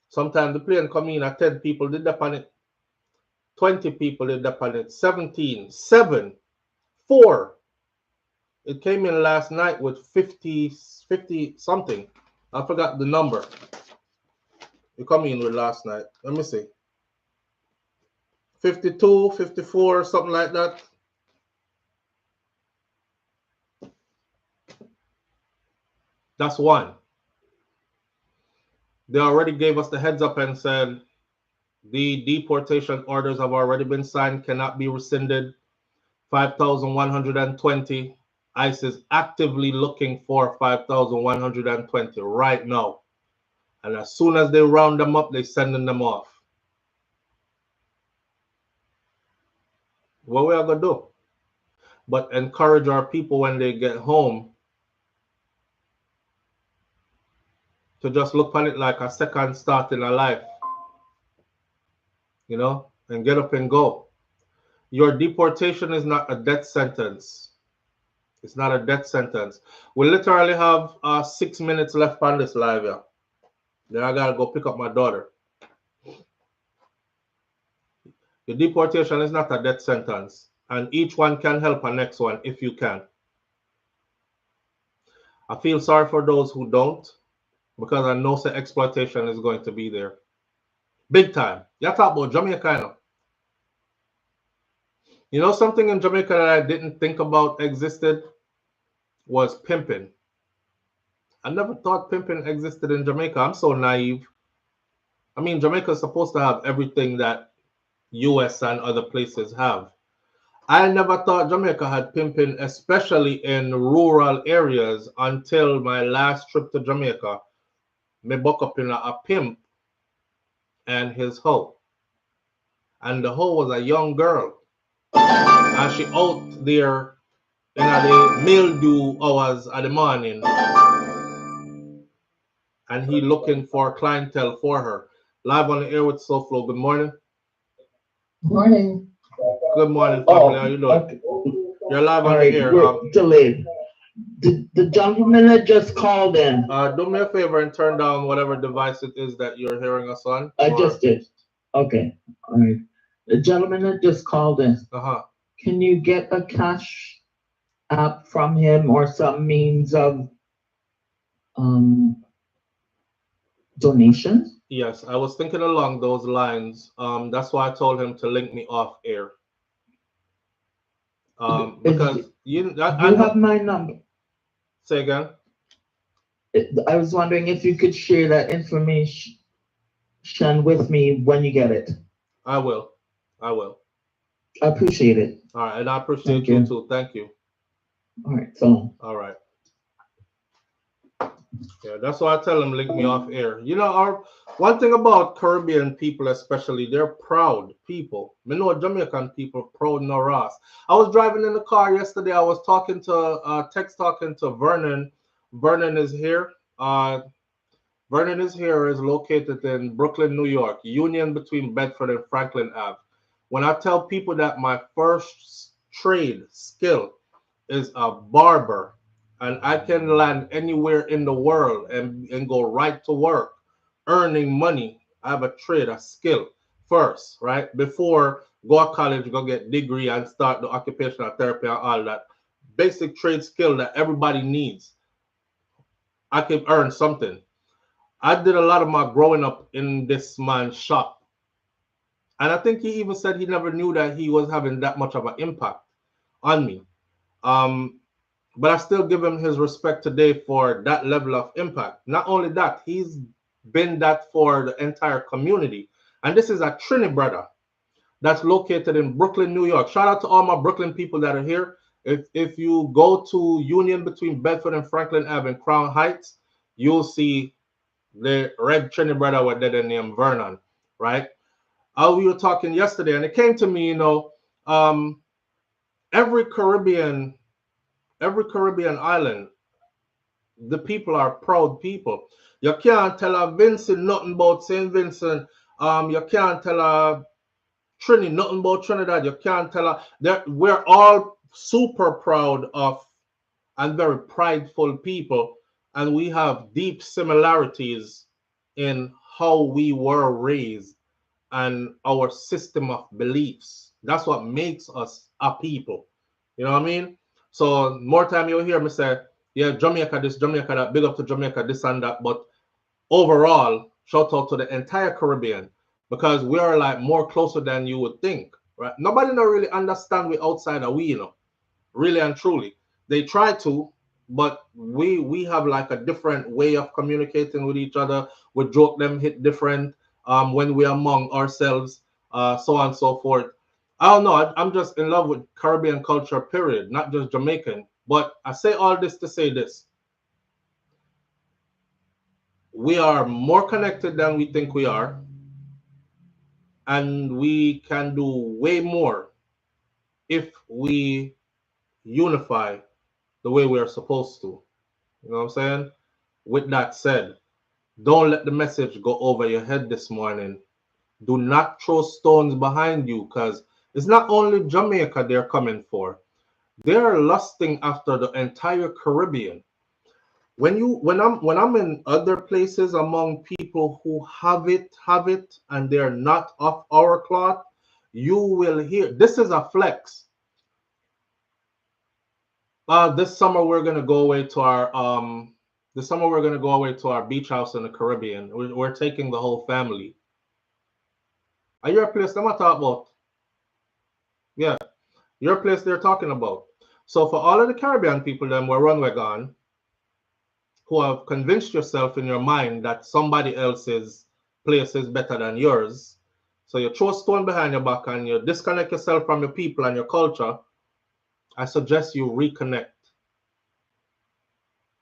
Sometimes the plane come in at 10 people did that on it. 20 people did that on it. 17, 7, 4. It came in last night with 50 something. I forgot the number. It come in with last night. Let me see. 52, 54, something like that. That's one. They already gave us the heads up and said the deportation orders have already been signed, cannot be rescinded. 5,120. ICE is actively looking for 5,120 right now. And as soon as they round them up, they're sending them off. What we are going to do? But encourage our people when they get home to just look on it like a second start in a life, you know, and get up and go. Your deportation is not a death sentence. It's not a death sentence. We literally have 6 minutes left on this live here. Then I gotta go pick up my daughter. The deportation is not a death sentence, and each one can help a next one if you can. I feel sorry for those who don't, because I know the exploitation is going to be there. Big time. You talk about Jamaica. You know something in Jamaica that I didn't think about existed was pimping. I never thought pimping existed in Jamaica. I'm so naive. I mean, Jamaica is supposed to have everything that US and other places have. I never thought Jamaica had pimping, especially in rural areas, until my last trip to Jamaica. Me buck up in a pimp and his hoe. And the hoe was a young girl. And she out there in the mildew hours of the morning. And he looking for clientele for her. Live on the air with SouFLo. Good morning. Morning. Good morning, family. How you doing? Okay. You're live on the air. We're delayed. The gentleman that just called in. Do me a favor and turn down whatever device it is that you're hearing us on. I just did. Okay. All right. The gentleman that just called in. Can you get a cash app from him or some means of donations? Yes, I was thinking along those lines. That's why I told him to link me off air. Because I have my number. Say again. I was wondering if you could share that information with me when you get it. I will. I appreciate it. All right, and I appreciate you too. Thank you. All right, so. All right. Yeah, that's why I tell them link me off air. You know, one thing about Caribbean people especially, they're proud people. I know Jamaican people proud no Ross. I was driving in the car yesterday. I was talking to Vernon. Vernon is here. Vernon is here, is located in Brooklyn, New York, union between Bedford and Franklin Ave. When I tell people that my first trade skill is a barber, and I can land anywhere in the world and go right to work, earning money. I have a trade, a skill first, right? Before go to college, go get degree and start the occupational therapy and all that. Basic trade skill that everybody needs. I can earn something. I did a lot of my growing up in this man's shop. And I think he even said he never knew that he was having that much of an impact on me. But I still give him his respect today for that level of impact. Not only that, he's been that for the entire community. And this is a Trini brother that's located in Brooklyn, New York. Shout out to all my Brooklyn people that are here. If you go to Union between Bedford and Franklin Ave in Crown Heights, you'll see the red Trini brother with that named Vernon, right? We were talking yesterday, and it came to me, you know, every Caribbean island, the people are proud people. You can't tell a Vincent nothing about St. Vincent. You can't tell a Trini nothing about Trinidad. You can't tell her that we're all super proud of and very prideful people, and we have deep similarities in how we were raised and our system of beliefs. That's what makes us a people. You know what I mean? So more time you'll hear me say, yeah, Jamaica this, Jamaica that, big up to Jamaica this and that. But overall, shout out to the entire Caribbean, because we are like more closer than you would think, right? Nobody don't really understand we outside of we, you know, really and truly. They try to, but we have like a different way of communicating with each other. We joke them hit different when we're among ourselves, so on and so forth. I don't know. I'm just in love with Caribbean culture, period, not just Jamaican. But I say all this to say this. We are more connected than we think we are. And we can do way more if we unify the way we are supposed to. You know what I'm saying? With that said, don't let the message go over your head this morning. Do not throw stones behind you, because it's not only Jamaica they're coming for. They're lusting after the entire Caribbean. When I'm in other places among people who have it, and they're not of our cloth, you will hear this is a flex. This summer we're gonna go away to our beach house in the Caribbean. We're taking the whole family. Are you a place I'm talking about? Yeah, your place they're talking about. So for all of the Caribbean people then we're runway gone, who have convinced yourself in your mind that somebody else's place is better than yours, so you throw a stone behind your back and you disconnect yourself from your people and your culture, I suggest you reconnect.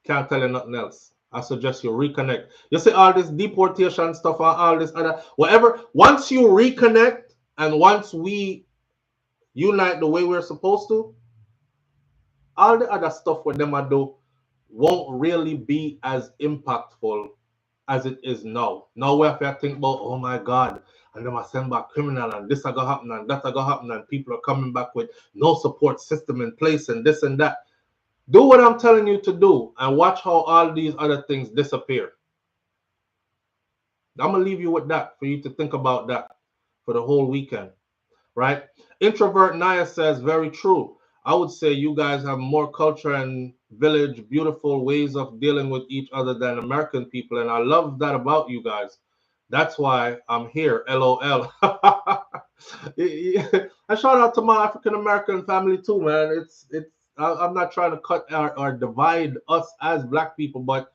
Can't tell you nothing else. I suggest you reconnect. You see all this deportation stuff and all this other whatever. Once you reconnect and once we unite the way we're supposed to, all the other stuff with them I do won't really be as impactful as it is now. Now we have to think about, oh my God, and then I send back criminal and this are gonna happen and that are gonna happen and people are coming back with no support system in place and this and that. Do what I'm telling you to do and watch how all these other things disappear. I'm gonna leave you with that for you to think about that for the whole weekend, right? Introvert Naya says, very true. I would say you guys have more culture and village, beautiful ways of dealing with each other than American people. And I love that about you guys. That's why I'm here, LOL. I shout out to my African American family too, man. I'm not trying to cut or divide us as black people, but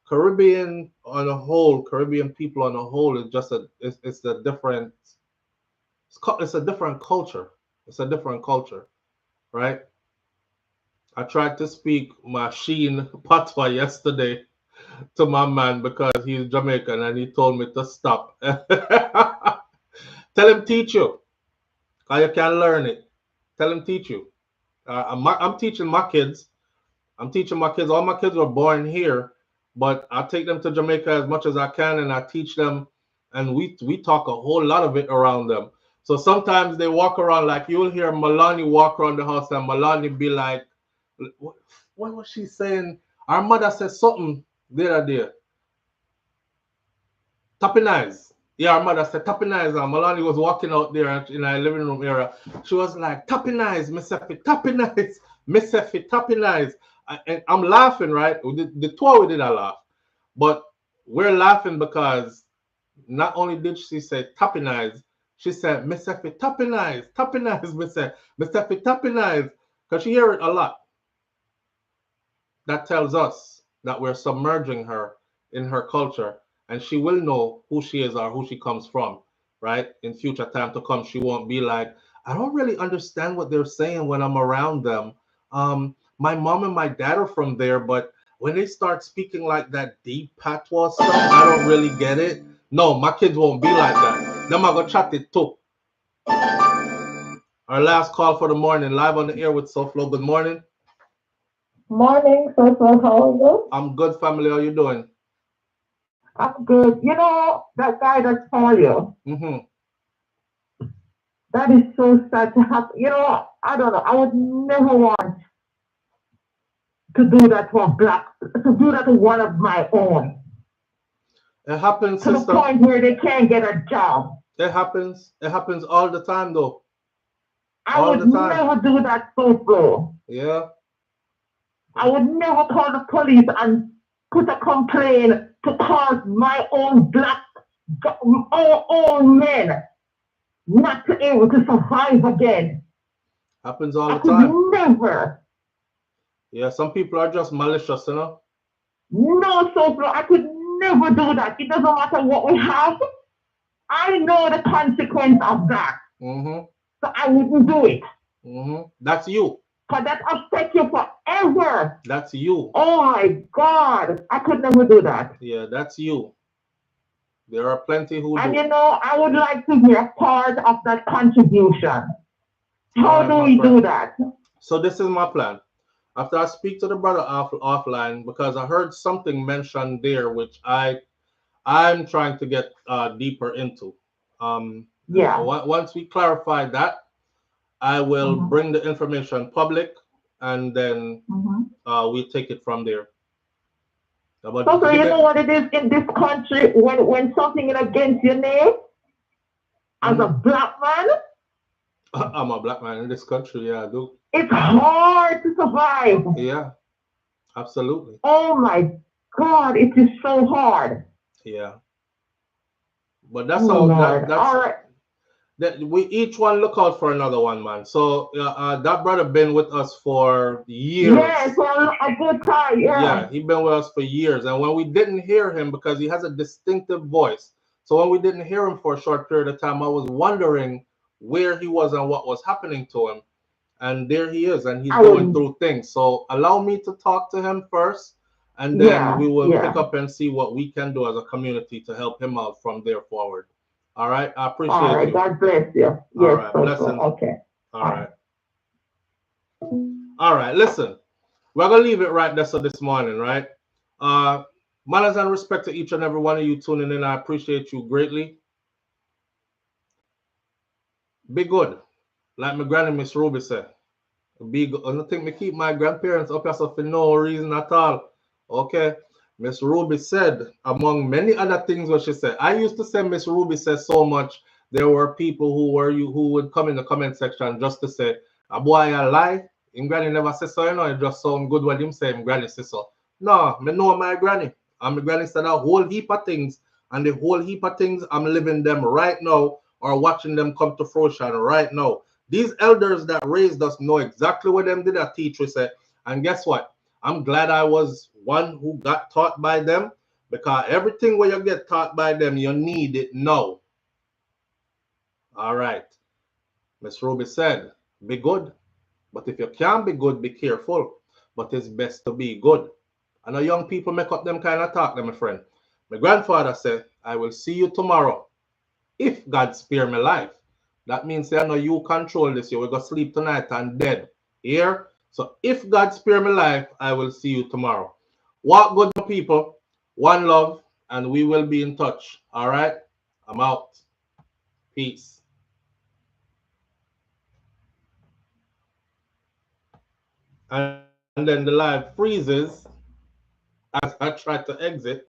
Caribbean on a whole, Caribbean people on a whole is just it's a different culture. It's a different culture, right? I tried to speak Machine Patois yesterday to my man because he's Jamaican and he told me to stop. Tell him teach you, because you can learn it. Tell him teach you. I'm teaching my kids. I'm teaching my kids. All my kids were born here, but I take them to Jamaica as much as I can and I teach them, and we talk a whole lot of it around them. So sometimes they walk around, like you'll hear Malani walk around the house and Malani be like, what was she saying? Our mother said something the other day. Tapping eyes. Yeah, our mother said tapping eyes. And Malani was walking out there in our living room area. She was like, tapping eyes, Miss Effie, tapping eyes, Miss Effie, tapping eyes. And I'm laughing, right? The tour we did a laugh. But we're laughing because not only did she say tapping eyes, she said, Miss Effie, tapping eyes, Miss Effie, tapping eyes. Because she hear it a lot. That tells us that we're submerging her in her culture, and she will know who she is or who she comes from, right? In future time to come, she won't be like, I don't really understand what they're saying when I'm around them. My mom and my dad are from there, but when they start speaking like that deep patois stuff, I don't really get it. No, my kids won't be like that. Them I go chat it too. Our last call for the morning, live on the air with SouFLo. Good morning. Morning, SouFLo. How are you? I'm good, family. How you doing? I'm good. You know, that guy that saw you, that is so sad to happen. You know, I don't know. I would never want to do that to a black, to do that to one of my own. It happens, to sister. The point where they can't get a job. It happens. It happens all the time, though. I would never do that, SouFLo. Yeah. I would never call the police and put a complaint to cause my own black, own men not to be able to survive again. Happens all the time. Never. Yeah, some people are just malicious, you know? No, SouFLo, I could never do that. It doesn't matter what we have. I know the consequence of that. So I wouldn't do it. That's you. Because that affects you forever. That's you. Oh my God. I could never do that. Yeah, that's you. There are plenty who and do. you know, I would like to be a part of that contribution. How do we do that? So this is my plan. After I speak to the brother offline, because I heard something mentioned there, which I'm trying to get deeper into. Yeah. Once we clarify that, I will bring the information public, and then we'll take it from there. So you know what it is in this country when something is against your name as a black man? I'm a black man in this country, yeah, I do. It's hard to survive. Yeah, absolutely. Oh my God, it is so hard. Yeah. But that's how that's all right. That we each one look out for another one, man. So that brother been with us for years. Yes, well, a good time. Yeah, he been with us for years, and when we didn't hear him, because he has a distinctive voice, so when we didn't hear him for a short period of time, I was wondering where he was and what was happening to him. And there he is, and he's going through things. So allow me to talk to him first, and then we will pick up and see what we can do as a community to help him out from there forward. All right, I appreciate you. All right, God bless you. Yes, all right, blessings. Okay. All right. All right, listen. We're going to leave it right there so this morning, right? Manners and respect to each and every one of you tuning in. I appreciate you greatly. Be good. Like my granny, Miss Ruby said. Be good. I don't think me keep my grandparents up here so for no reason at all. Okay? Miss Ruby said, among many other things what she said. I used to say Miss Ruby said so much. There were people who would come in the comment section just to say, a boy a lie. In granny never say so, you know, it just sound good what him say in granny say so. No, me know my granny. And my granny said a whole heap of things. And the whole heap of things I'm living them right now or watching them come to fruition right now. These elders that raised us know exactly what them did at teach we say. And guess what? I'm glad I was one who got taught by them, because everything where you get taught by them, you need it now. All right. Miss Ruby said, be good. But if you can't be good, be careful. But it's best to be good. I know young people make up them kind of talk, my friend. My grandfather said, I will see you tomorrow. If God spare my life. That means I know you control this. You will go sleep tonight and dead. Here. So if God spare my life, I will see you tomorrow. Walk good, people. One love, and we will be in touch. All right? I'm out. Peace. And then the live freezes as I try to exit.